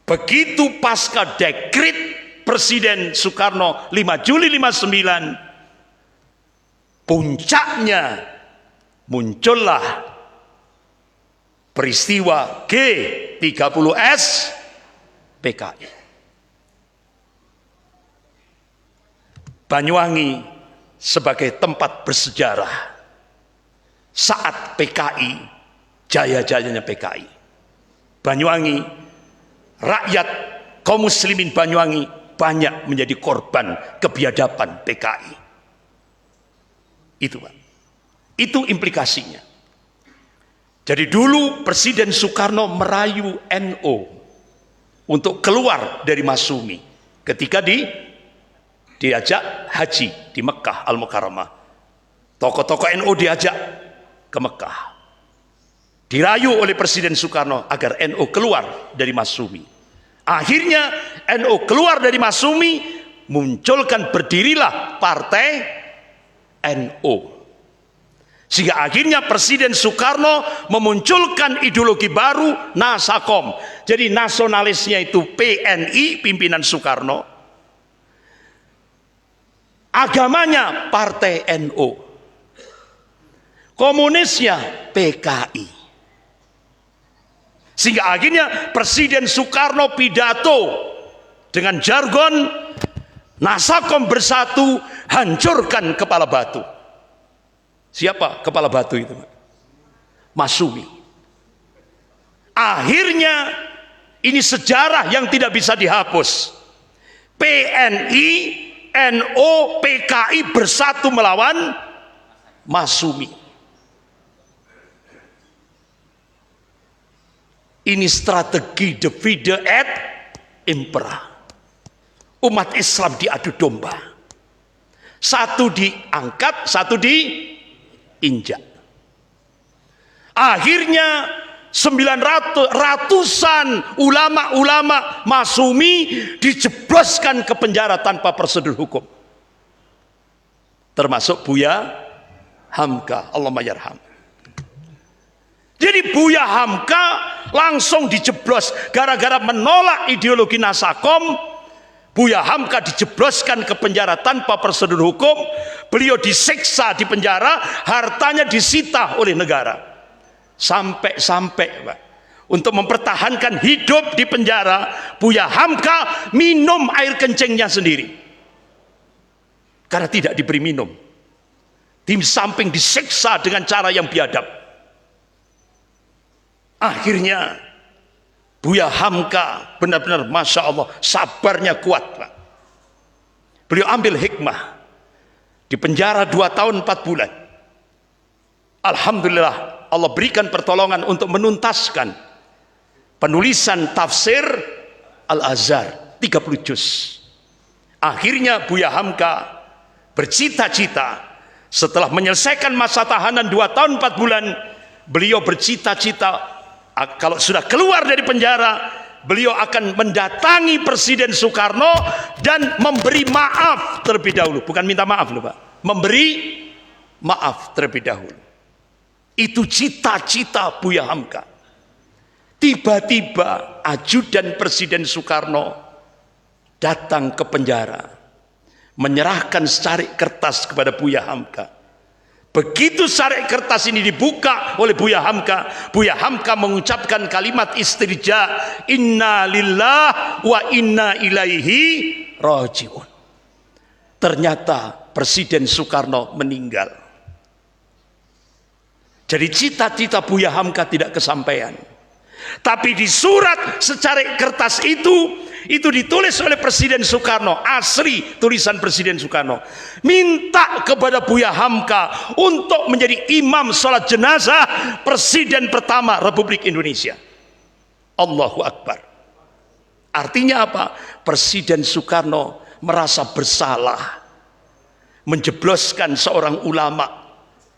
begitu pasca dekret Presiden Soekarno 5 Juli 59, puncaknya muncullah peristiwa G30S PKI. Banyuwangi sebagai tempat bersejarah saat PKI, jaya-jayanya PKI. Banyuwangi, rakyat kaum muslimin Banyuwangi banyak menjadi korban kebiadaban PKI. Itu Pak. Itu implikasinya. Jadi dulu Presiden Soekarno merayu NU untuk keluar dari Masyumi ketika diajak haji di Mekah Al-Mukarramah. Tokoh-tokoh NU diajak ke Mekah, dirayu oleh Presiden Soekarno agar NU keluar dari Masyumi. Akhirnya NU keluar dari Masyumi, munculkan, berdirilah partai NU. Sehingga akhirnya Presiden Soekarno memunculkan ideologi baru, Nasakom. Jadi nasionalisnya itu PNI, pimpinan Soekarno. Agamanya partai NU. Komunisnya PKI. Sehingga akhirnya Presiden Soekarno pidato dengan jargon Nasakom bersatu, hancurkan kepala batu. Siapa kepala batu itu? Masyumi. Akhirnya ini sejarah yang tidak bisa dihapus. PNI, NU, PKI bersatu melawan Masyumi. Ini strategi divide et impera. Umat Islam diadu domba. Satu diangkat, satu diinjak. Akhirnya ratusan ulama-ulama Masyumi dijebloskan ke penjara tanpa prosedur hukum. Termasuk Buya Hamka, Allahumma yarham. Jadi Buya Hamka langsung dijeblos gara-gara menolak ideologi Nasakom. Buya Hamka dijebloskan ke penjara tanpa prosedur hukum. Beliau disiksa di penjara, hartanya disita oleh negara. Sampai-sampai Pak, untuk mempertahankan hidup di penjara, Buya Hamka minum air kencingnya sendiri. Karena tidak diberi minum. Di samping disiksa dengan cara yang biadab. Akhirnya Buya Hamka benar-benar Masya Allah, sabarnya kuat Pak. Beliau ambil hikmah, di penjara 2 tahun 4 bulan. Alhamdulillah Allah berikan pertolongan untuk menuntaskan penulisan tafsir Al-Azhar 30 juz. Akhirnya Buya Hamka bercita-cita setelah menyelesaikan masa tahanan 2 tahun 4 bulan, beliau bercita-cita kalau sudah keluar dari penjara, beliau akan mendatangi Presiden Soekarno dan memberi maaf terlebih dahulu. Bukan minta maaf loh Pak, memberi maaf terlebih dahulu. Itu cita-cita Buya Hamka. Tiba-tiba ajudan Presiden Soekarno datang ke penjara, menyerahkan secari kertas kepada Buya Hamka. Begitu secari kertas ini dibuka oleh Buya Hamka mengucapkan kalimat istirja, inna lillah wa inna ilaihi rajiun. Ternyata Presiden Soekarno meninggal. Jadi cita-cita Buya Hamka tidak kesampaian. Tapi di surat secari kertas itu ditulis oleh Presiden Soekarno, asli tulisan Presiden Soekarno, minta kepada Buya Hamka untuk menjadi imam sholat jenazah Presiden pertama Republik Indonesia. Allahu Akbar. Artinya apa? Presiden Soekarno merasa bersalah menjebloskan seorang ulama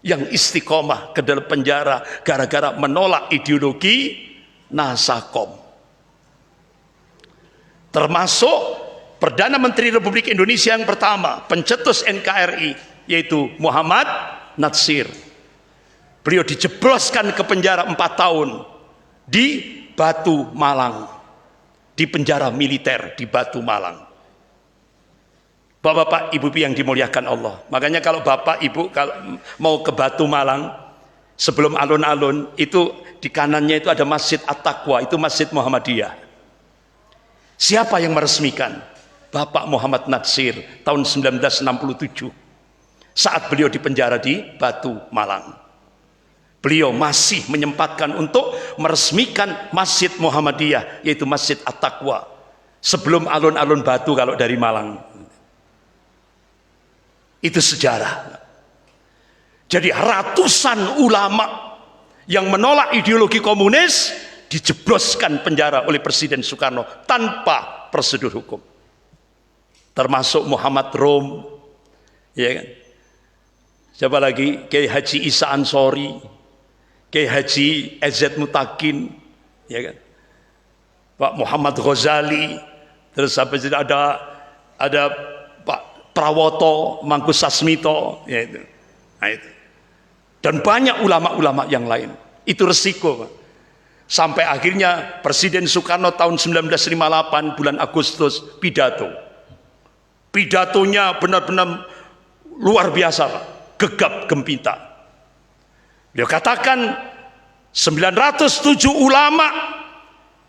yang istiqomah ke dalam penjara gara-gara menolak ideologi Nasakom. Termasuk Perdana Menteri Republik Indonesia yang pertama, pencetus NKRI, yaitu Muhammad Natsir. Beliau dijebloskan ke penjara 4 tahun di Batu Malang, di penjara militer di Batu Malang. Bapak-bapak, ibu yang dimuliakan Allah, makanya kalau bapak ibu kalau mau ke Batu Malang, sebelum alun-alun itu di kanannya itu ada Masjid At-Taqwa, itu Masjid Muhammadiyah. Siapa yang meresmikan? Bapak Muhammad Natsir tahun 1967, saat beliau dipenjara di Batu Malang. Beliau masih menyempatkan untuk meresmikan Masjid Muhammadiyah, yaitu Masjid At-Taqwa, sebelum alun-alun Batu kalau dari Malang. Itu sejarah. Jadi ratusan ulama yang menolak ideologi komunis dijebloskan penjara oleh Presiden Soekarno tanpa prosedur hukum. Termasuk Muhammad Rom, ya kan? Siapa lagi? Kiai Haji Isa Ansori, Kiai Haji EZ Mutakin, ya kan? Pak Muhammad Ghazali, terus sampai ada Pak Prawoto Mangkusasmito, ya itu. Nah, itu. Dan banyak ulama-ulama yang lain. Itu resiko, Pak. Sampai akhirnya Presiden Soekarno tahun 1958 bulan Agustus pidato. Pidatonya benar-benar luar biasa, Pak. Gegap gempita. Dia katakan 907 ulama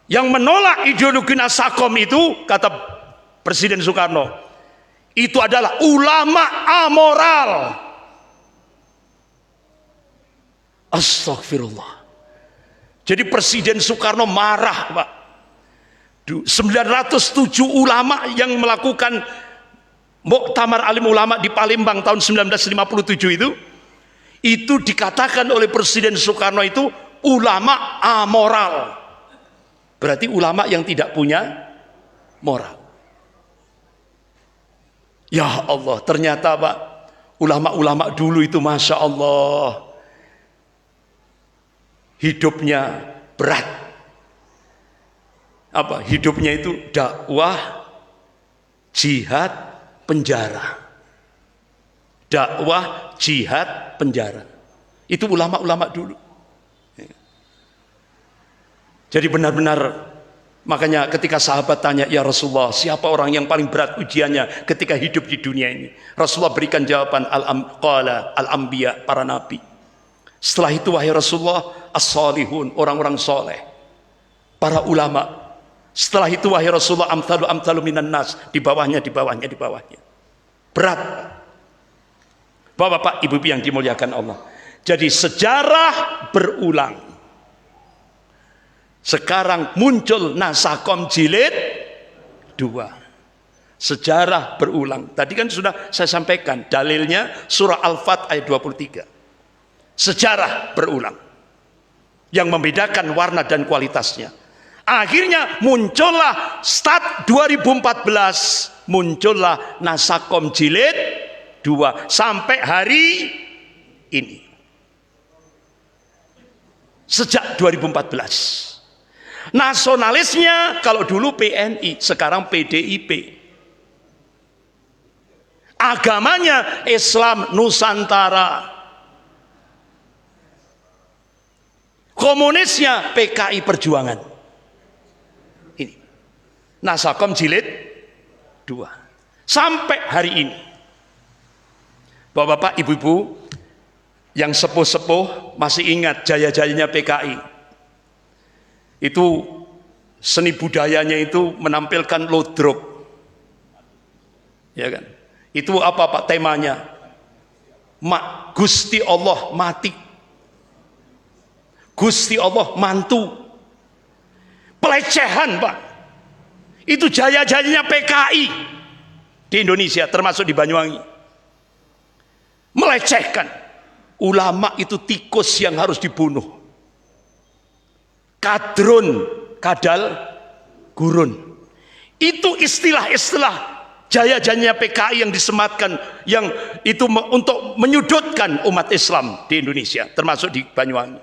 yang menolak ideologi Nasakom itu, kata Presiden Soekarno, itu adalah ulama amoral. Astagfirullah. Jadi Presiden Soekarno marah, Pak. 907 ulama yang melakukan Muktamar Alim Ulama di Palembang tahun 1957 itu dikatakan oleh Presiden Soekarno itu ulama amoral. Berarti ulama yang tidak punya moral. Ya Allah, ternyata Pak, ulama-ulama dulu itu Masya Allah, hidupnya berat. Apa? Hidupnya itu dakwah, jihad, penjara. Dakwah, jihad, penjara. Itu ulama-ulama dulu. Jadi benar-benar, makanya ketika sahabat tanya, ya Rasulullah, siapa orang yang paling berat ujiannya ketika hidup di dunia ini? Rasulullah berikan jawaban, al-anbiya, para nabi. Setelah itu wahai Rasulullah, as-salihun, orang-orang soleh, para ulama. Setelah itu wahai Rasulullah, amthalu minan nas, di bawahnya. Berat. Bapak-bapak, ibu-ibu yang dimuliakan Allah. Jadi sejarah berulang. Sekarang muncul Nasakom jilid 2. Sejarah berulang. Tadi kan sudah saya sampaikan dalilnya surah Al-Fat ayat 23. Sejarah berulang yang membedakan warna dan kualitasnya. Akhirnya muncullah start 2014, muncullah Nasakom jilid 2 sampai hari ini. Sejak 2014. Nasionalisnya kalau dulu PNI, sekarang PDIP. Agamanya Islam Nusantara. Komunisnya PKI Perjuangan. Ini Nasakom jilid 2 sampai hari ini. Bapak-bapak, ibu-ibu yang sepuh-sepuh masih ingat jaya-jayanya PKI. Itu seni budayanya itu menampilkan lodrok, ya kan? Itu apa Pak temanya? Gusti Allah mati, Gusti Allah mantu. Pelecehan Pak. Itu jaya-jayanya PKI di Indonesia, termasuk di Banyuwangi. Melecehkan ulama itu tikus yang harus dibunuh. Kadrun, kadal, gurun. Itu istilah-istilah jaya-jayanya PKI yang disematkan, yang itu untuk menyudutkan umat Islam di Indonesia, termasuk di Banyuwangi.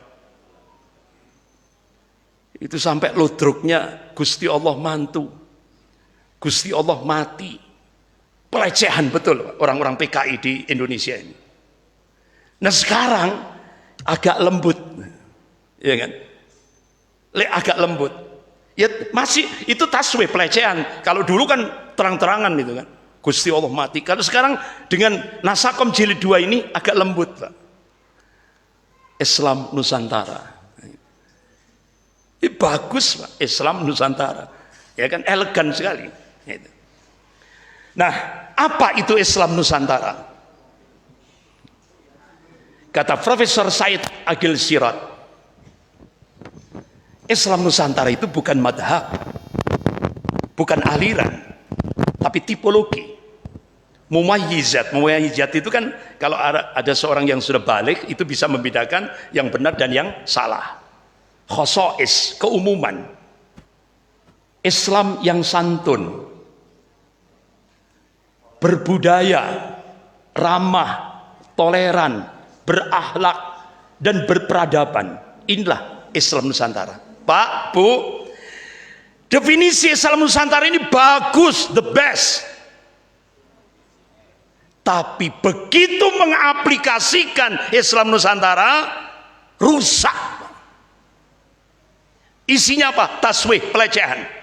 Itu sampai lodroknya Gusti Allah mantu, Gusti Allah mati. Pelecehan betul orang-orang PKI di Indonesia ini. Nah sekarang agak lembut, ya kan? Agak lembut. Ya masih itu taswif pelecehan. Kalau dulu kan terang-terangan gitu kan. Gusti Allah mati. Kalau sekarang dengan Nasakom jilid 2 ini agak lembut, Pak. Islam Nusantara. Ini bagus, Pak. Islam Nusantara. Ya kan elegan sekali. Nah, apa itu Islam Nusantara? Kata Profesor Said Agil Sirot, Islam Nusantara itu bukan madhab, bukan aliran, tapi tipologi. Mumayyizat. Mumayyizat itu kan kalau ada seorang yang sudah balik itu bisa membedakan yang benar dan yang salah. Khosois, keumuman. Islam yang santun, berbudaya, ramah, toleran, berakhlak, dan berperadaban. Inilah Islam Nusantara. Pak, Bu, definisi Islam Nusantara ini bagus, the best. Tapi begitu mengaplikasikan Islam Nusantara, rusak. Isinya apa? Taswih, pelecehan.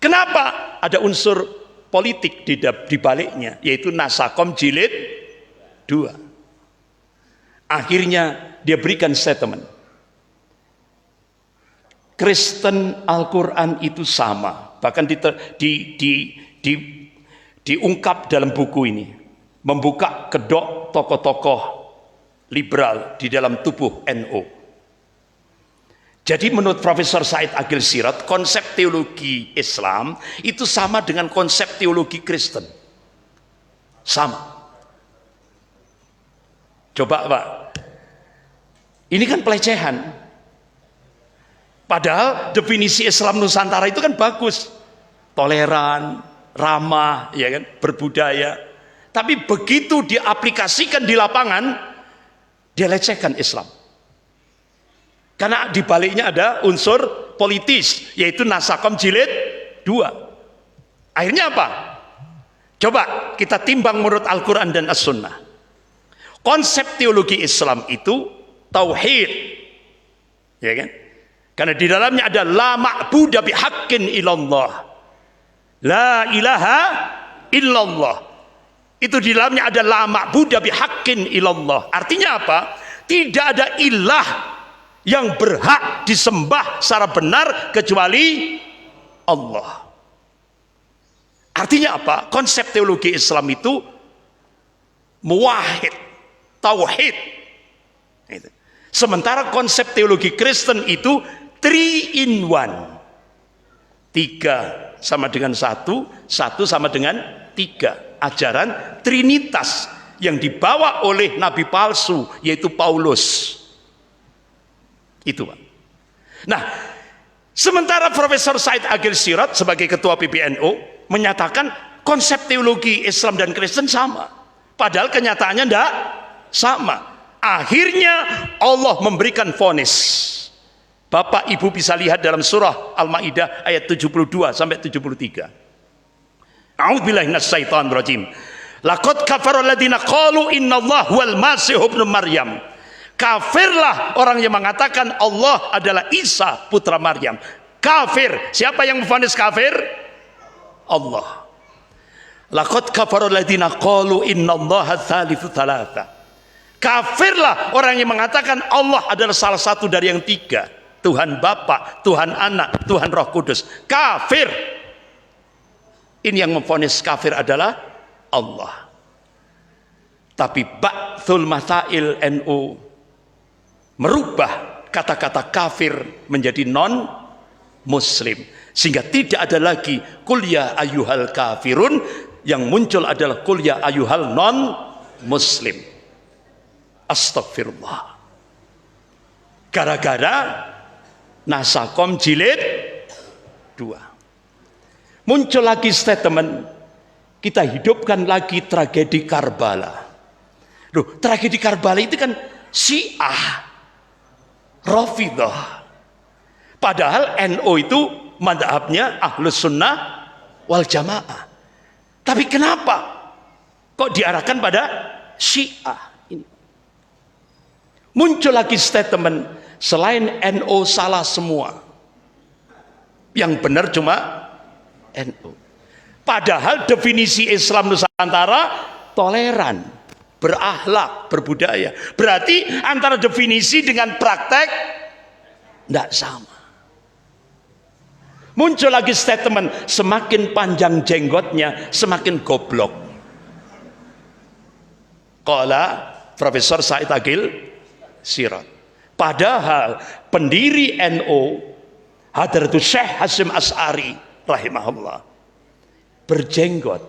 Kenapa? Ada unsur politik di baliknya, yaitu Nasakom Jilid 2. Akhirnya dia berikan statement. Kristen Al-Quran itu sama. Bahkan diungkap dalam buku ini, membuka kedok tokoh-tokoh liberal di dalam tubuh NU. Jadi menurut Profesor Said Agil Sirot, konsep teologi Islam itu sama dengan konsep teologi Kristen. Sama. Coba Pak, ini kan pelecehan. Padahal definisi Islam Nusantara itu kan bagus, toleran, ramah, ya kan, berbudaya. Tapi begitu diaplikasikan di lapangan, dia lecehkan Islam. Karena di baliknya ada unsur politis, yaitu Nasakom Jilid 2. Akhirnya apa? Coba kita timbang menurut Al-Quran dan As-Sunnah. Konsep teologi Islam itu tauhid, ya kan? Karena di dalamnya ada la ma'budu bihaqqin illallah, la ilaha illallah. Itu di dalamnya ada la ma'budu bihaqqin illallah. Artinya apa? Tidak ada ilah yang berhak disembah secara benar kecuali Allah. Artinya apa? Konsep teologi Islam itu muwahhid, tauhid. Sementara konsep teologi Kristen itu 3 in 1. 3 sama dengan 1, 1 sama dengan 3. Ajaran Trinitas yang dibawa oleh nabi palsu, yaitu Paulus. Itu Pak. Nah, sementara Profesor Said Agil Sirot sebagai ketua PBNU menyatakan konsep teologi Islam dan Kristen sama. Padahal kenyataannya tidak sama. Akhirnya Allah memberikan vonis. Bapak Ibu bisa lihat dalam surah Al-Maidah ayat 72 sampai 73. A'udzubillahi minasyaitonir rajim. Laqad kafara alladziina qalu innallaha huwal masih ibnu Maryam. Kafirlah orang yang mengatakan Allah adalah Isa putra Maryam. Kafir. Siapa yang memvonis kafir? Allah. Laqad kafara alladziina qalu innallaha tsalitsu tsalatsa. Kafirlah orang yang mengatakan Allah adalah salah satu dari yang 3. Tuhan Bapa, Tuhan Anak, Tuhan Roh Kudus. Kafir. Ini yang memvonis kafir adalah Allah. Tapi Ba'thul Masail NU merubah kata-kata kafir menjadi non muslim, sehingga tidak ada lagi qul ya ayyuhal kafirun, yang muncul adalah qul ya ayyuhal non muslim. Astagfirullah. Gara-gara Nasakom Jilid 2 muncul lagi statement, kita hidupkan lagi tragedi Karbala. Loh, tragedi Karbala itu kan Syiah, Rafidah. Padahal NU itu madhabnya Ahlus Sunnah wal Jamaah. Tapi kenapa kok diarahkan pada Syiah ini? Muncul lagi statement, selain NU salah semua, yang benar cuma NU. Padahal definisi Islam Nusantara toleran, berakhlak, berbudaya. Berarti antara definisi dengan praktek tidak sama. Muncul lagi statement, semakin panjang jenggotnya semakin goblok. Qala Profesor Said Agil Sirot. Padahal pendiri NU Hadratus Syekh Hasyim Asy'ari rahimahullah berjenggot.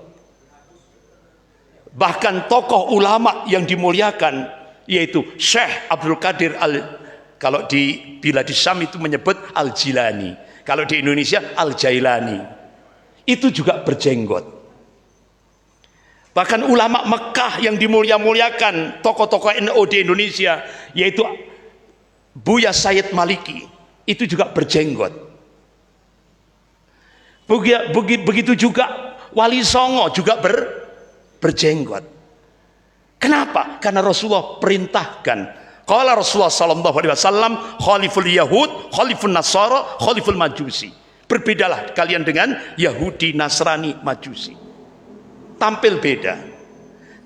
Bahkan tokoh ulama yang dimuliakan yaitu Syekh Abdul Qadir kalau bila di Syam itu menyebut Al-Jilani, kalau di Indonesia Al-Jailani, itu juga berjenggot. Bahkan ulama Mekah yang dimuliakan, tokoh-tokoh NU di Indonesia yaitu Buya Sayyid Maliki, itu juga berjenggot. Begitu juga Wali Songo juga berjenggot. Kenapa? Karena Rasulullah perintahkan. Qala Rasulullah sallallahu alaihi wasallam, khaliful yahud, khalifun nasara, khaliful majusi. Berbedalah kalian dengan Yahudi, Nasrani, Majusi. Tampil beda.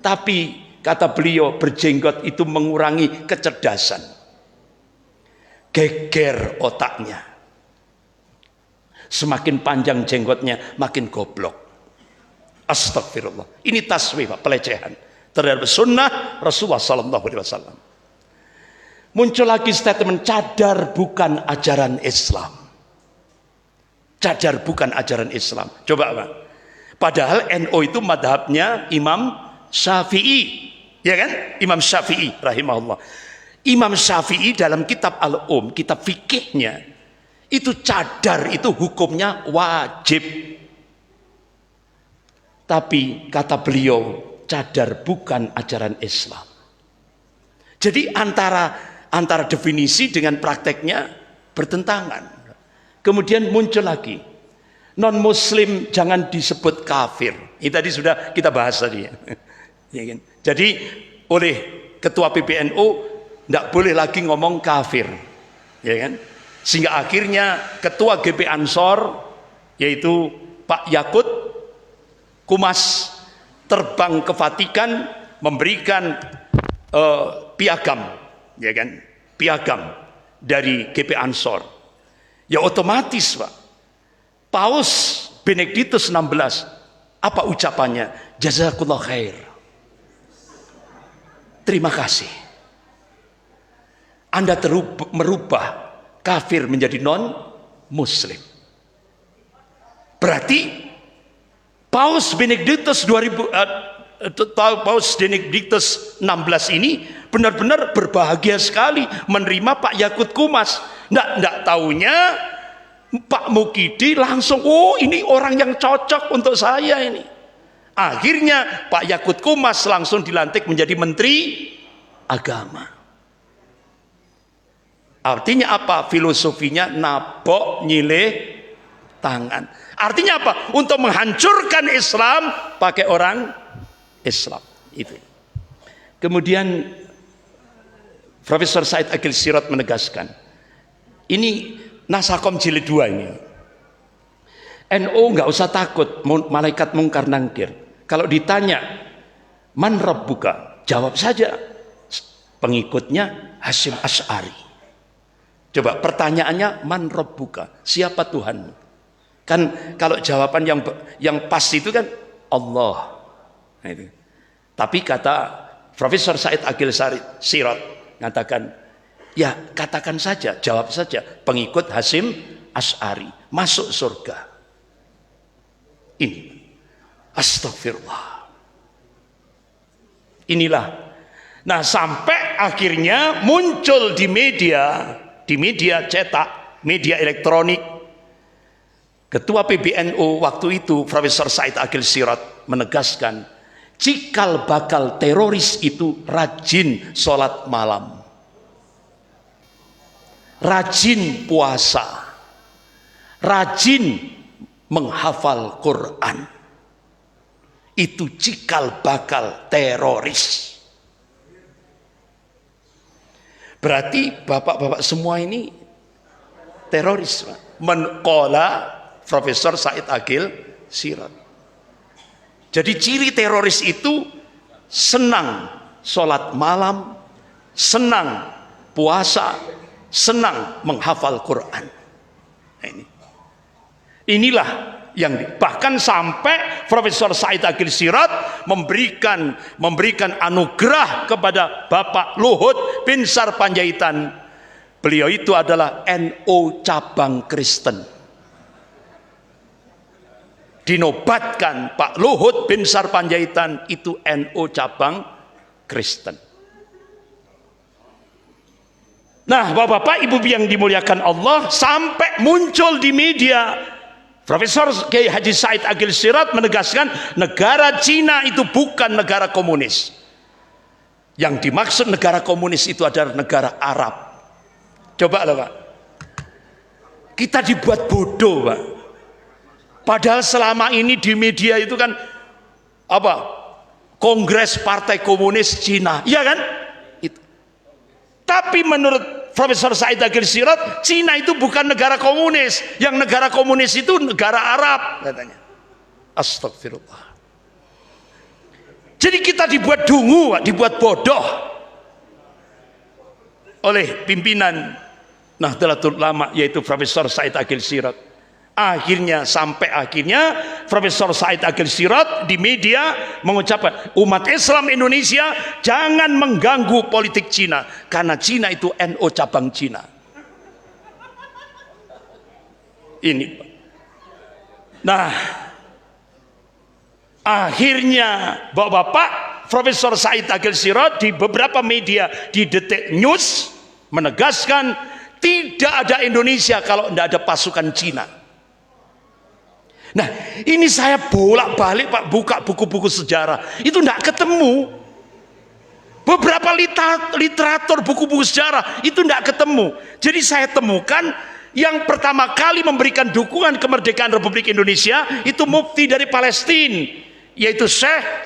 Tapi kata beliau, berjenggot itu mengurangi kecerdasan. Geger otaknya. Semakin panjang jenggotnya, makin goblok. Astagfirullah. Ini taswif, pelecehan terhadap sunnah Rasulullah sallallahu alaihi wasallam. Muncul lagi statement, cadar bukan ajaran Islam. Cadar bukan ajaran Islam. Coba Pak. Padahal NU itu madhabnya Imam Syafi'i, ya kan? Imam Syafi'i rahimahullah. Imam Syafi'i dalam kitab Al-Um, kitab fikihnya, itu cadar itu hukumnya wajib. Tapi kata beliau, cadar bukan ajaran Islam. Jadi antara definisi dengan prakteknya bertentangan. Kemudian muncul lagi, non muslim jangan disebut kafir. Ini tadi sudah kita bahas tadi ya. Jadi oleh ketua PBNU tidak boleh lagi ngomong kafir, ya kan? Sehingga akhirnya ketua GP Ansor yaitu Pak Yakut Kumas terbang ke Vatikan memberikan piagam, ya kan? Piagam dari GP Ansor. Ya otomatis Pak, Paus Benediktus 16 apa ucapannya? Jazakallah khair. Terima kasih. Anda merubah kafir menjadi non muslim. Berarti Paus Benediktus 16 ini benar-benar berbahagia sekali menerima Pak Yakut Kumas. Nggak taunya Pak Mukidi langsung, oh ini orang yang cocok untuk saya ini. Akhirnya Pak Yakut Kumas langsung dilantik menjadi Menteri Agama. Artinya apa? Filosofinya nabok nyileh tangan. Artinya apa? Untuk menghancurkan Islam pakai orang Islam itu. Kemudian Profesor Said Agil Sirot menegaskan, ini Nasakom jilid 2 ini. NU nggak usah takut malaikat mungkar nangkir. Kalau ditanya man rabbuka, jawab saja pengikutnya Hasyim Asy'ari. Coba pertanyaannya man rabbuka, siapa Tuhanmu? Kan kalau jawaban yang pas itu kan Allah. Nah, itu. Tapi kata Profesor Said Agil Sirot mengatakan, ya katakan saja, jawab saja pengikut Hasyim Asy'ari masuk surga. Ini astagfirullah. Inilah. Nah sampai akhirnya muncul di media cetak, media elektronik, Ketua PBNU waktu itu Profesor Said Agil Sirot menegaskan, cikal bakal teroris itu rajin sholat malam, rajin puasa, rajin menghafal Quran. Itu cikal bakal teroris. Berarti bapak-bapak semua ini teroris. Menqala Profesor Said Agil Sirot. Jadi ciri teroris itu senang sholat malam, senang puasa, senang menghafal Quran. Nah, inilah yang bahkan sampai Profesor Said Agil Sirot memberikan anugerah kepada Bapak Luhut Binsar Panjaitan. Beliau itu adalah NU cabang Kristen. dinobatkan Pak Luhut bin Sarpanjaitan itu NU cabang Kristen. Nah, Bapak-bapak, Ibu yang dimuliakan Allah, sampai muncul di media Profesor Kiai Haji Said Agil Sirot menegaskan negara Cina itu bukan negara komunis. Yang dimaksud negara komunis itu adalah negara Arab. Coba lah Pak, kita dibuat bodoh Pak. Padahal selama ini di media itu kan apa? Kongres Partai Komunis Cina, iya kan? Itu. Tapi menurut Profesor Said Agil Sirot, Cina itu bukan negara komunis. Yang negara komunis itu negara Arab katanya. Astagfirullah. Jadi kita dibuat dungu, dibuat bodoh oleh pimpinan Nahdlatul Ulama, yaitu Profesor Said Agil Sirot. Akhirnya Profesor Said Agil Sirot di media mengucapkan umat Islam Indonesia jangan mengganggu politik Cina karena Cina itu NU cabang Cina. Ini. Nah, akhirnya Bapak Profesor Said Agil Sirot di beberapa media di Detik News menegaskan tidak ada Indonesia kalau tidak ada pasukan Cina. Nah, ini saya bolak-balik Pak buka buku-buku sejarah, itu tidak ketemu. Beberapa literatur buku-buku sejarah itu tidak ketemu. Jadi saya temukan yang pertama kali memberikan dukungan kemerdekaan Republik Indonesia itu mufti dari Palestina, yaitu Syekh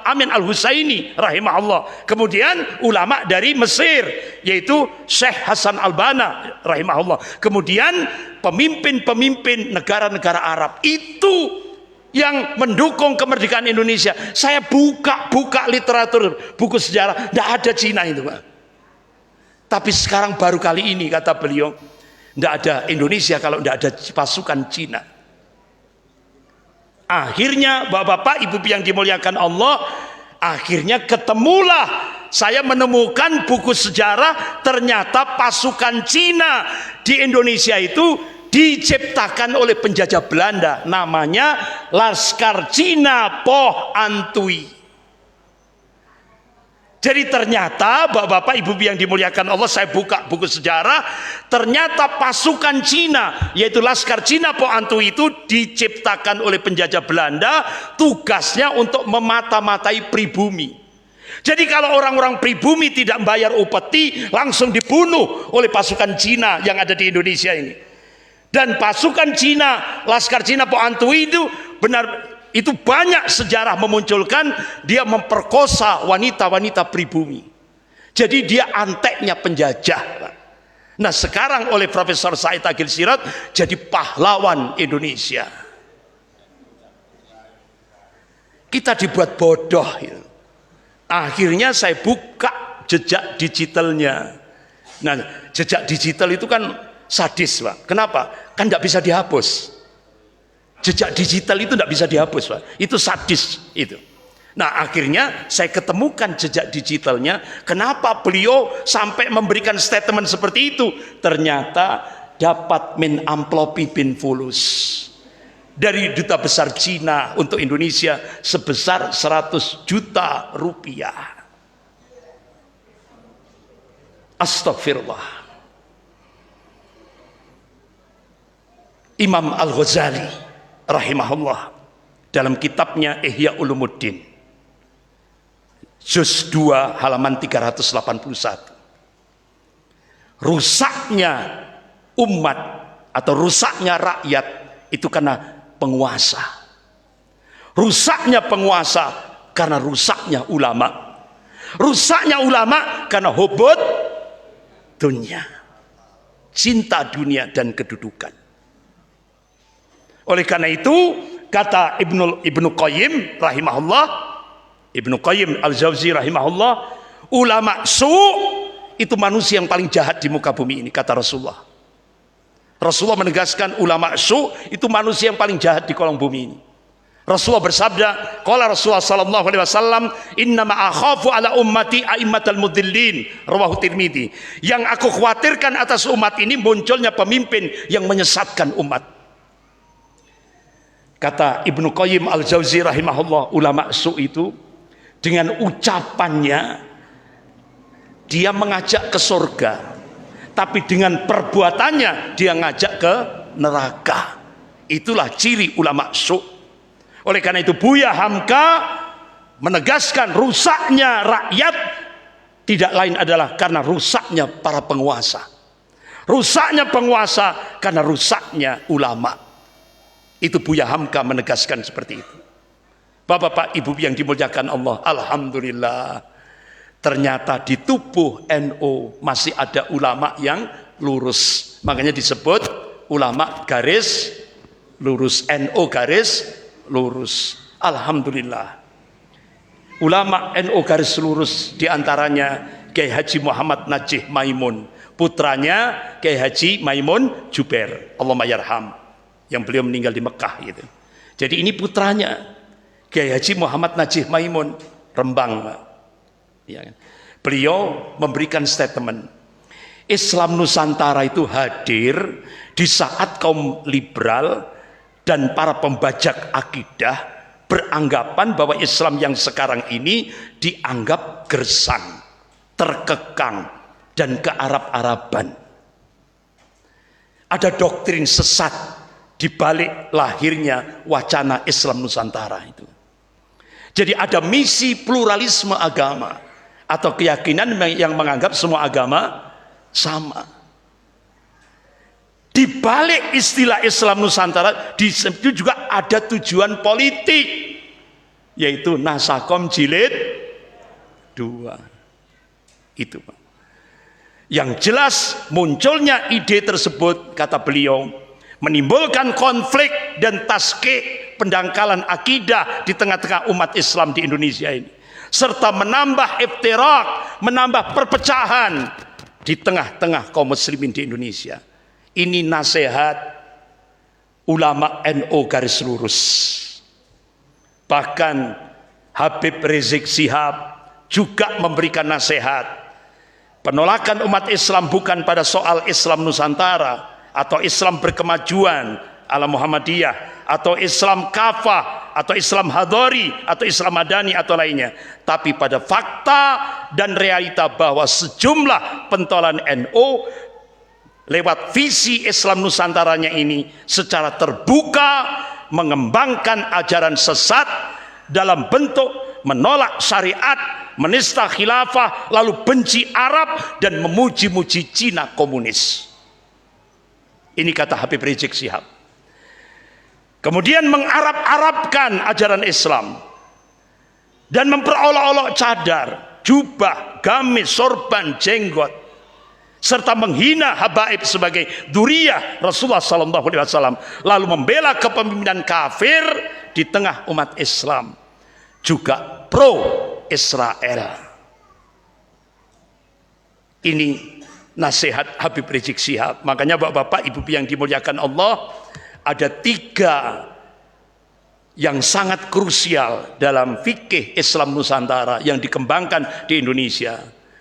Amin Al-Husaini rahimahullah. Kemudian ulama dari Mesir, yaitu Syekh Hasan Al-Banna rahimahullah. Kemudian pemimpin-pemimpin negara-negara Arab itu yang mendukung kemerdekaan Indonesia. Saya buka literatur buku sejarah, tidak ada Cina itu Pak. Tapi sekarang baru kali ini kata beliau, tidak ada Indonesia kalau tidak ada pasukan Cina. Akhirnya Bapak-bapak, Ibu yang dimuliakan Allah, akhirnya ketemulah saya menemukan buku sejarah, ternyata pasukan Cina di Indonesia itu diciptakan oleh penjajah Belanda, namanya Laskar Cina Poh Antui. Jadi ternyata Bapak-bapak, Ibu yang dimuliakan Allah, saya buka buku sejarah, ternyata pasukan Cina, yaitu Laskar Cina Poh Antui itu diciptakan oleh penjajah Belanda, tugasnya untuk memata-matai pribumi. Jadi kalau orang-orang pribumi tidak membayar upeti, langsung dibunuh oleh pasukan Cina yang ada di Indonesia ini. Dan pasukan Cina, Laskar Cina Poh Antui itu benar, itu banyak sejarah memunculkan dia memperkosa wanita-wanita pribumi. Jadi dia anteknya penjajah. Nah sekarang oleh Profesor Said Agil Sirot jadi pahlawan Indonesia. Kita dibuat bodoh gitu. Akhirnya saya buka jejak digitalnya. Nah jejak digital itu kan sadis Pak. Kenapa? Kan tidak bisa dihapus. Jejak digital itu tidak bisa dihapus Pak. Itu sadis itu. Nah akhirnya saya ketemukan jejak digitalnya. Kenapa beliau sampai memberikan statement seperti itu? Ternyata dapat min amplopi bin fulus dari Duta Besar Cina untuk Indonesia sebesar 100 juta rupiah. Astagfirullah. Imam Al-Ghazali rahimahullah dalam kitabnya Ihya Ulumuddin juz 2 halaman 381, rusaknya umat atau rusaknya rakyat itu karena penguasa, rusaknya penguasa karena rusaknya ulama, rusaknya ulama karena hubud dunia, cinta dunia dan kedudukan. Oleh karena itu kata Ibnu Qayyim rahimahullah, Ibnu Qayyim Al-Jauzi rahimahullah, ulama itu manusia yang paling jahat di muka bumi ini, kata Rasulullah. Rasulullah menegaskan ulama itu manusia yang paling jahat di kolong bumi ini. Rasulullah bersabda, qala Rasulullah sallallahu alaihi wasallam, innama akhafu ala ummati a'immatal mudillin, rawahu Tirmidzi. Yang aku khawatirkan atas umat ini munculnya pemimpin yang menyesatkan umat. Kata Ibnu Qayyim al-Jauzi rahimahullah, ulama su itu dengan ucapannya dia mengajak ke surga, tapi dengan perbuatannya dia ngajak ke neraka. Itulah ciri ulama su. Oleh karena itu Buya Hamka menegaskan rusaknya rakyat tidak lain adalah karena rusaknya para penguasa. Rusaknya penguasa karena rusaknya ulama. Itu Buya Hamka menegaskan seperti itu. Bapak-bapak, ibu yang dimuliakan Allah, alhamdulillah ternyata di tubuh NU masih ada ulama yang lurus. Makanya disebut ulama garis lurus, NU garis lurus. Alhamdulillah. Ulama NU garis lurus diantaranya Kiai Haji Muhammad Najih Maimun, putranya Kiai Haji Maimun Jubair, Allahumma yarham, yang beliau meninggal di Mekah gitu. Jadi ini putranya Kiai Haji Muhammad Najih Maimun, Rembang. Ya. Beliau memberikan statement, Islam Nusantara itu hadir di saat kaum liberal dan para pembajak akidah beranggapan bahwa Islam yang sekarang ini dianggap gersang, terkekang, dan kearab-araban. Ada doktrin sesat di balik lahirnya wacana Islam Nusantara itu. Jadi ada misi pluralisme agama atau keyakinan yang menganggap semua agama sama. Di balik istilah Islam Nusantara di situ juga ada tujuan politik, yaitu Nasakom Jilid 2. Itu Pak. Yang jelas munculnya ide tersebut, kata beliau, menimbulkan konflik dan taskik pendangkalan akidah di tengah-tengah umat Islam di Indonesia ini, serta menambah iftirak, menambah perpecahan di tengah-tengah kaum muslimin di Indonesia. Ini nasihat ulama NU garis lurus. Bahkan Habib Rizik Syihab juga memberikan nasihat. Penolakan umat Islam bukan pada soal Islam Nusantara atau Islam berkemajuan ala Muhammadiyah atau Islam kafah atau Islam hadori atau Islam madani atau lainnya, tapi pada fakta dan realita bahwa sejumlah pentolan NU lewat visi Islam Nusantaranya ini secara terbuka mengembangkan ajaran sesat dalam bentuk menolak syariat, menista khilafah, lalu benci Arab dan memuji-muji Cina komunis. Ini kata Habib Rizik Syihab. Kemudian mengarab-arabkan ajaran Islam dan memperolok-olok cadar, jubah, gamis, sorban, jenggot, serta menghina habaib sebagai dzurriyyah Rasulullah SAW, lalu membela kepemimpinan kafir di tengah umat Islam, juga pro Israel. Ini nasihat Habib Rizik Syihab. Makanya bapak-bapak, ibu yang dimuliakan Allah, ada 3 yang sangat krusial dalam fikih Islam Nusantara yang dikembangkan di Indonesia.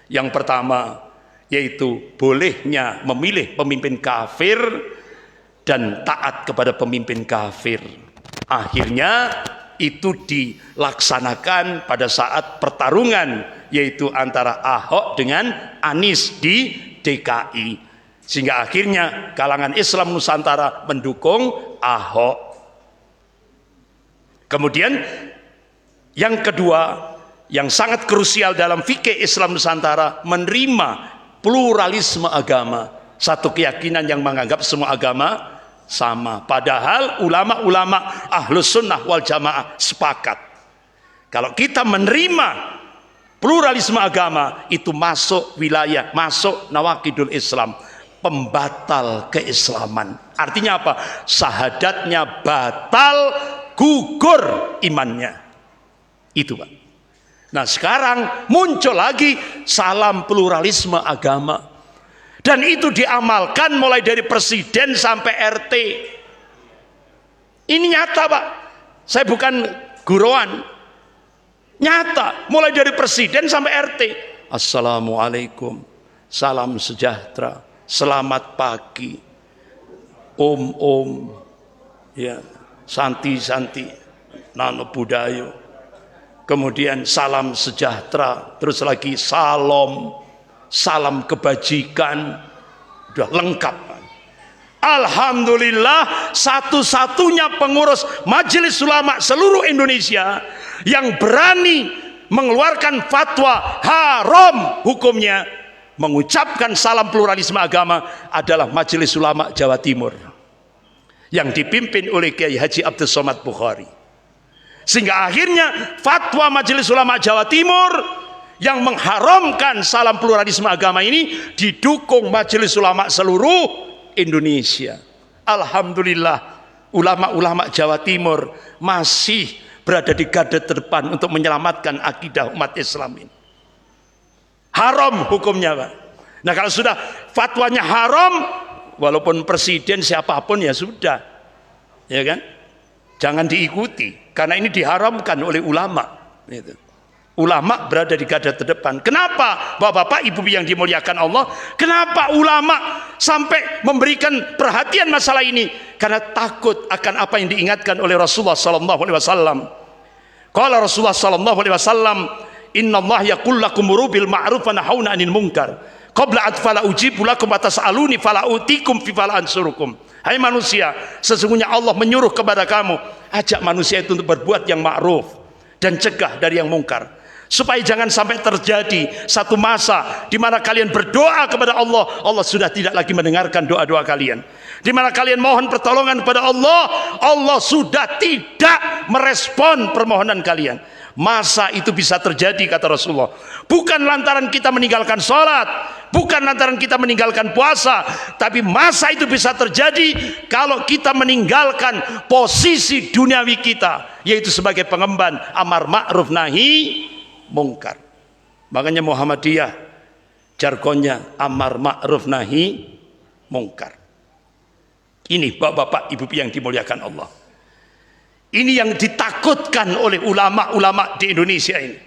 Yang pertama yaitu bolehnya memilih pemimpin kafir dan taat kepada pemimpin kafir. Akhirnya itu dilaksanakan pada saat pertarungan, yaitu antara Ahok dengan Anies di DKI, sehingga akhirnya kalangan Islam Nusantara mendukung Ahok. Kemudian yang kedua yang sangat krusial dalam fikih Islam Nusantara, menerima pluralisme agama, satu keyakinan yang menganggap semua agama sama, padahal ulama-ulama Ahlus Sunnah wal Jamaah sepakat kalau kita menerima pluralisme agama itu masuk wilayah, masuk nawakidul Islam, pembatal keislaman. Artinya apa? Syahadatnya batal, gugur imannya. Itu Pak. Nah sekarang muncul lagi salam pluralisme agama, dan itu diamalkan mulai dari presiden sampai RT. Ini nyata Pak, saya bukan guruan, nyata mulai dari presiden sampai RT. Assalamualaikum, salam sejahtera, selamat pagi, om, ya, santi-santi, nano budayo, kemudian salam sejahtera, terus lagi salam kebajikan, udah lengkap. Alhamdulillah, satu-satunya pengurus Majelis Ulama seluruh Indonesia yang berani mengeluarkan fatwa haram hukumnya mengucapkan salam pluralisme agama adalah Majelis Ulama Jawa Timur yang dipimpin oleh Kiai Haji Abdul Somad Bukhari. Sehingga akhirnya fatwa Majelis Ulama Jawa Timur yang mengharamkan salam pluralisme agama ini didukung Majelis Ulama seluruh Indonesia. Alhamdulillah, ulama-ulama Jawa Timur masih berada di garda terdepan untuk menyelamatkan akidah umat Islam ini. Haram hukumnya, Pak. Nah, kalau sudah fatwanya haram, walaupun presiden siapapun ya sudah, ya kan? Jangan diikuti, karena ini diharamkan oleh ulama. Gitu. Ulama berada di garda terdepan. Kenapa, Bapak-bapak, Ibu yang dimuliakan Allah? Kenapa ulama sampai memberikan perhatian masalah ini? Karena takut akan apa yang diingatkan oleh Rasulullah sallallahu alaihi wasallam. Qala Rasulullah sallallahu alaihi wasallam, "Innallaha yaqul lakum muru bil ma'ruf wa nahawna 'anil munkar. Qabla fala ujibu lakum wa tas'aluni fala utikum fi fala ansurukum." Hai manusia, sesungguhnya Allah menyuruh kepada kamu, ajak manusia itu untuk berbuat yang ma'ruf dan cegah dari yang mungkar. Supaya jangan sampai terjadi satu masa di mana kalian berdoa kepada Allah, Allah sudah tidak lagi mendengarkan doa-doa kalian. Di mana kalian mohon pertolongan kepada Allah, Allah sudah tidak merespon permohonan kalian. Masa itu bisa terjadi, kata Rasulullah, bukan lantaran kita meninggalkan sholat, bukan lantaran kita meninggalkan puasa, tapi masa itu bisa terjadi kalau kita meninggalkan posisi duniawi kita, yaitu sebagai pengemban amar ma'ruf nahi mungkar. Makanya Muhammadiyah jargonnya amar ma'ruf nahi mungkar. Ini Bapak-bapak, Ibu yang dimuliakan Allah, ini yang ditakutkan oleh ulama-ulama di Indonesia ini.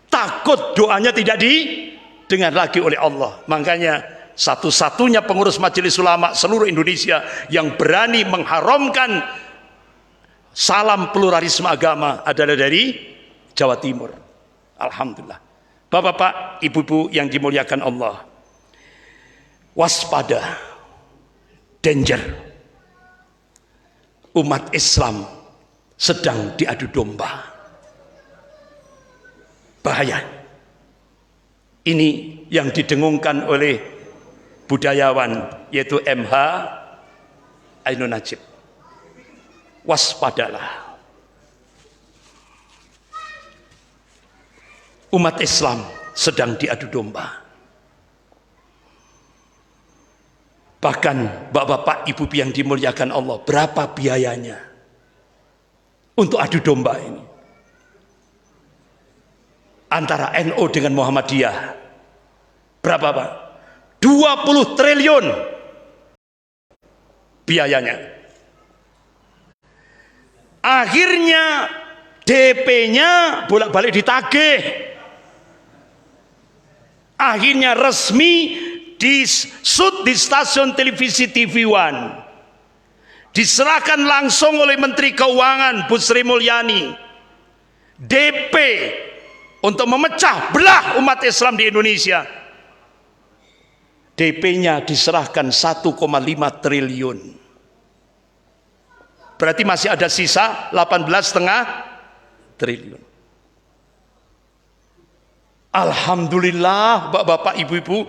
Takut doanya tidak didengar lagi oleh Allah. Makanya satu-satunya pengurus Majelis Ulama seluruh Indonesia yang berani mengharamkan salam pluralisme agama adalah dari Jawa Timur. Alhamdulillah. Bapak-bapak, Ibu-ibu yang dimuliakan Allah, waspada, danger. Umat Islam sedang diadu domba. Bahaya. Ini yang didengungkan oleh budayawan, yaitu MH Ainun Najib. Waspadalah. Umat Islam sedang diadu domba. Bahkan Bapak-bapak, Ibu yang dimuliakan Allah, berapa biayanya untuk adu domba ini? Antara NU dengan Muhammadiyah berapa, Pak? 20 triliun biayanya. Akhirnya DP-nya bolak-balik ditagih. Akhirnya resmi disut di stasiun televisi TV One, diserahkan langsung oleh Menteri Keuangan Bu Sri Mulyani, DP untuk memecah belah umat Islam di Indonesia. DP-nya diserahkan 1,5 triliun. Berarti masih ada sisa 18,5 triliun. Alhamdulillah, Bapak-bapak, Ibu-ibu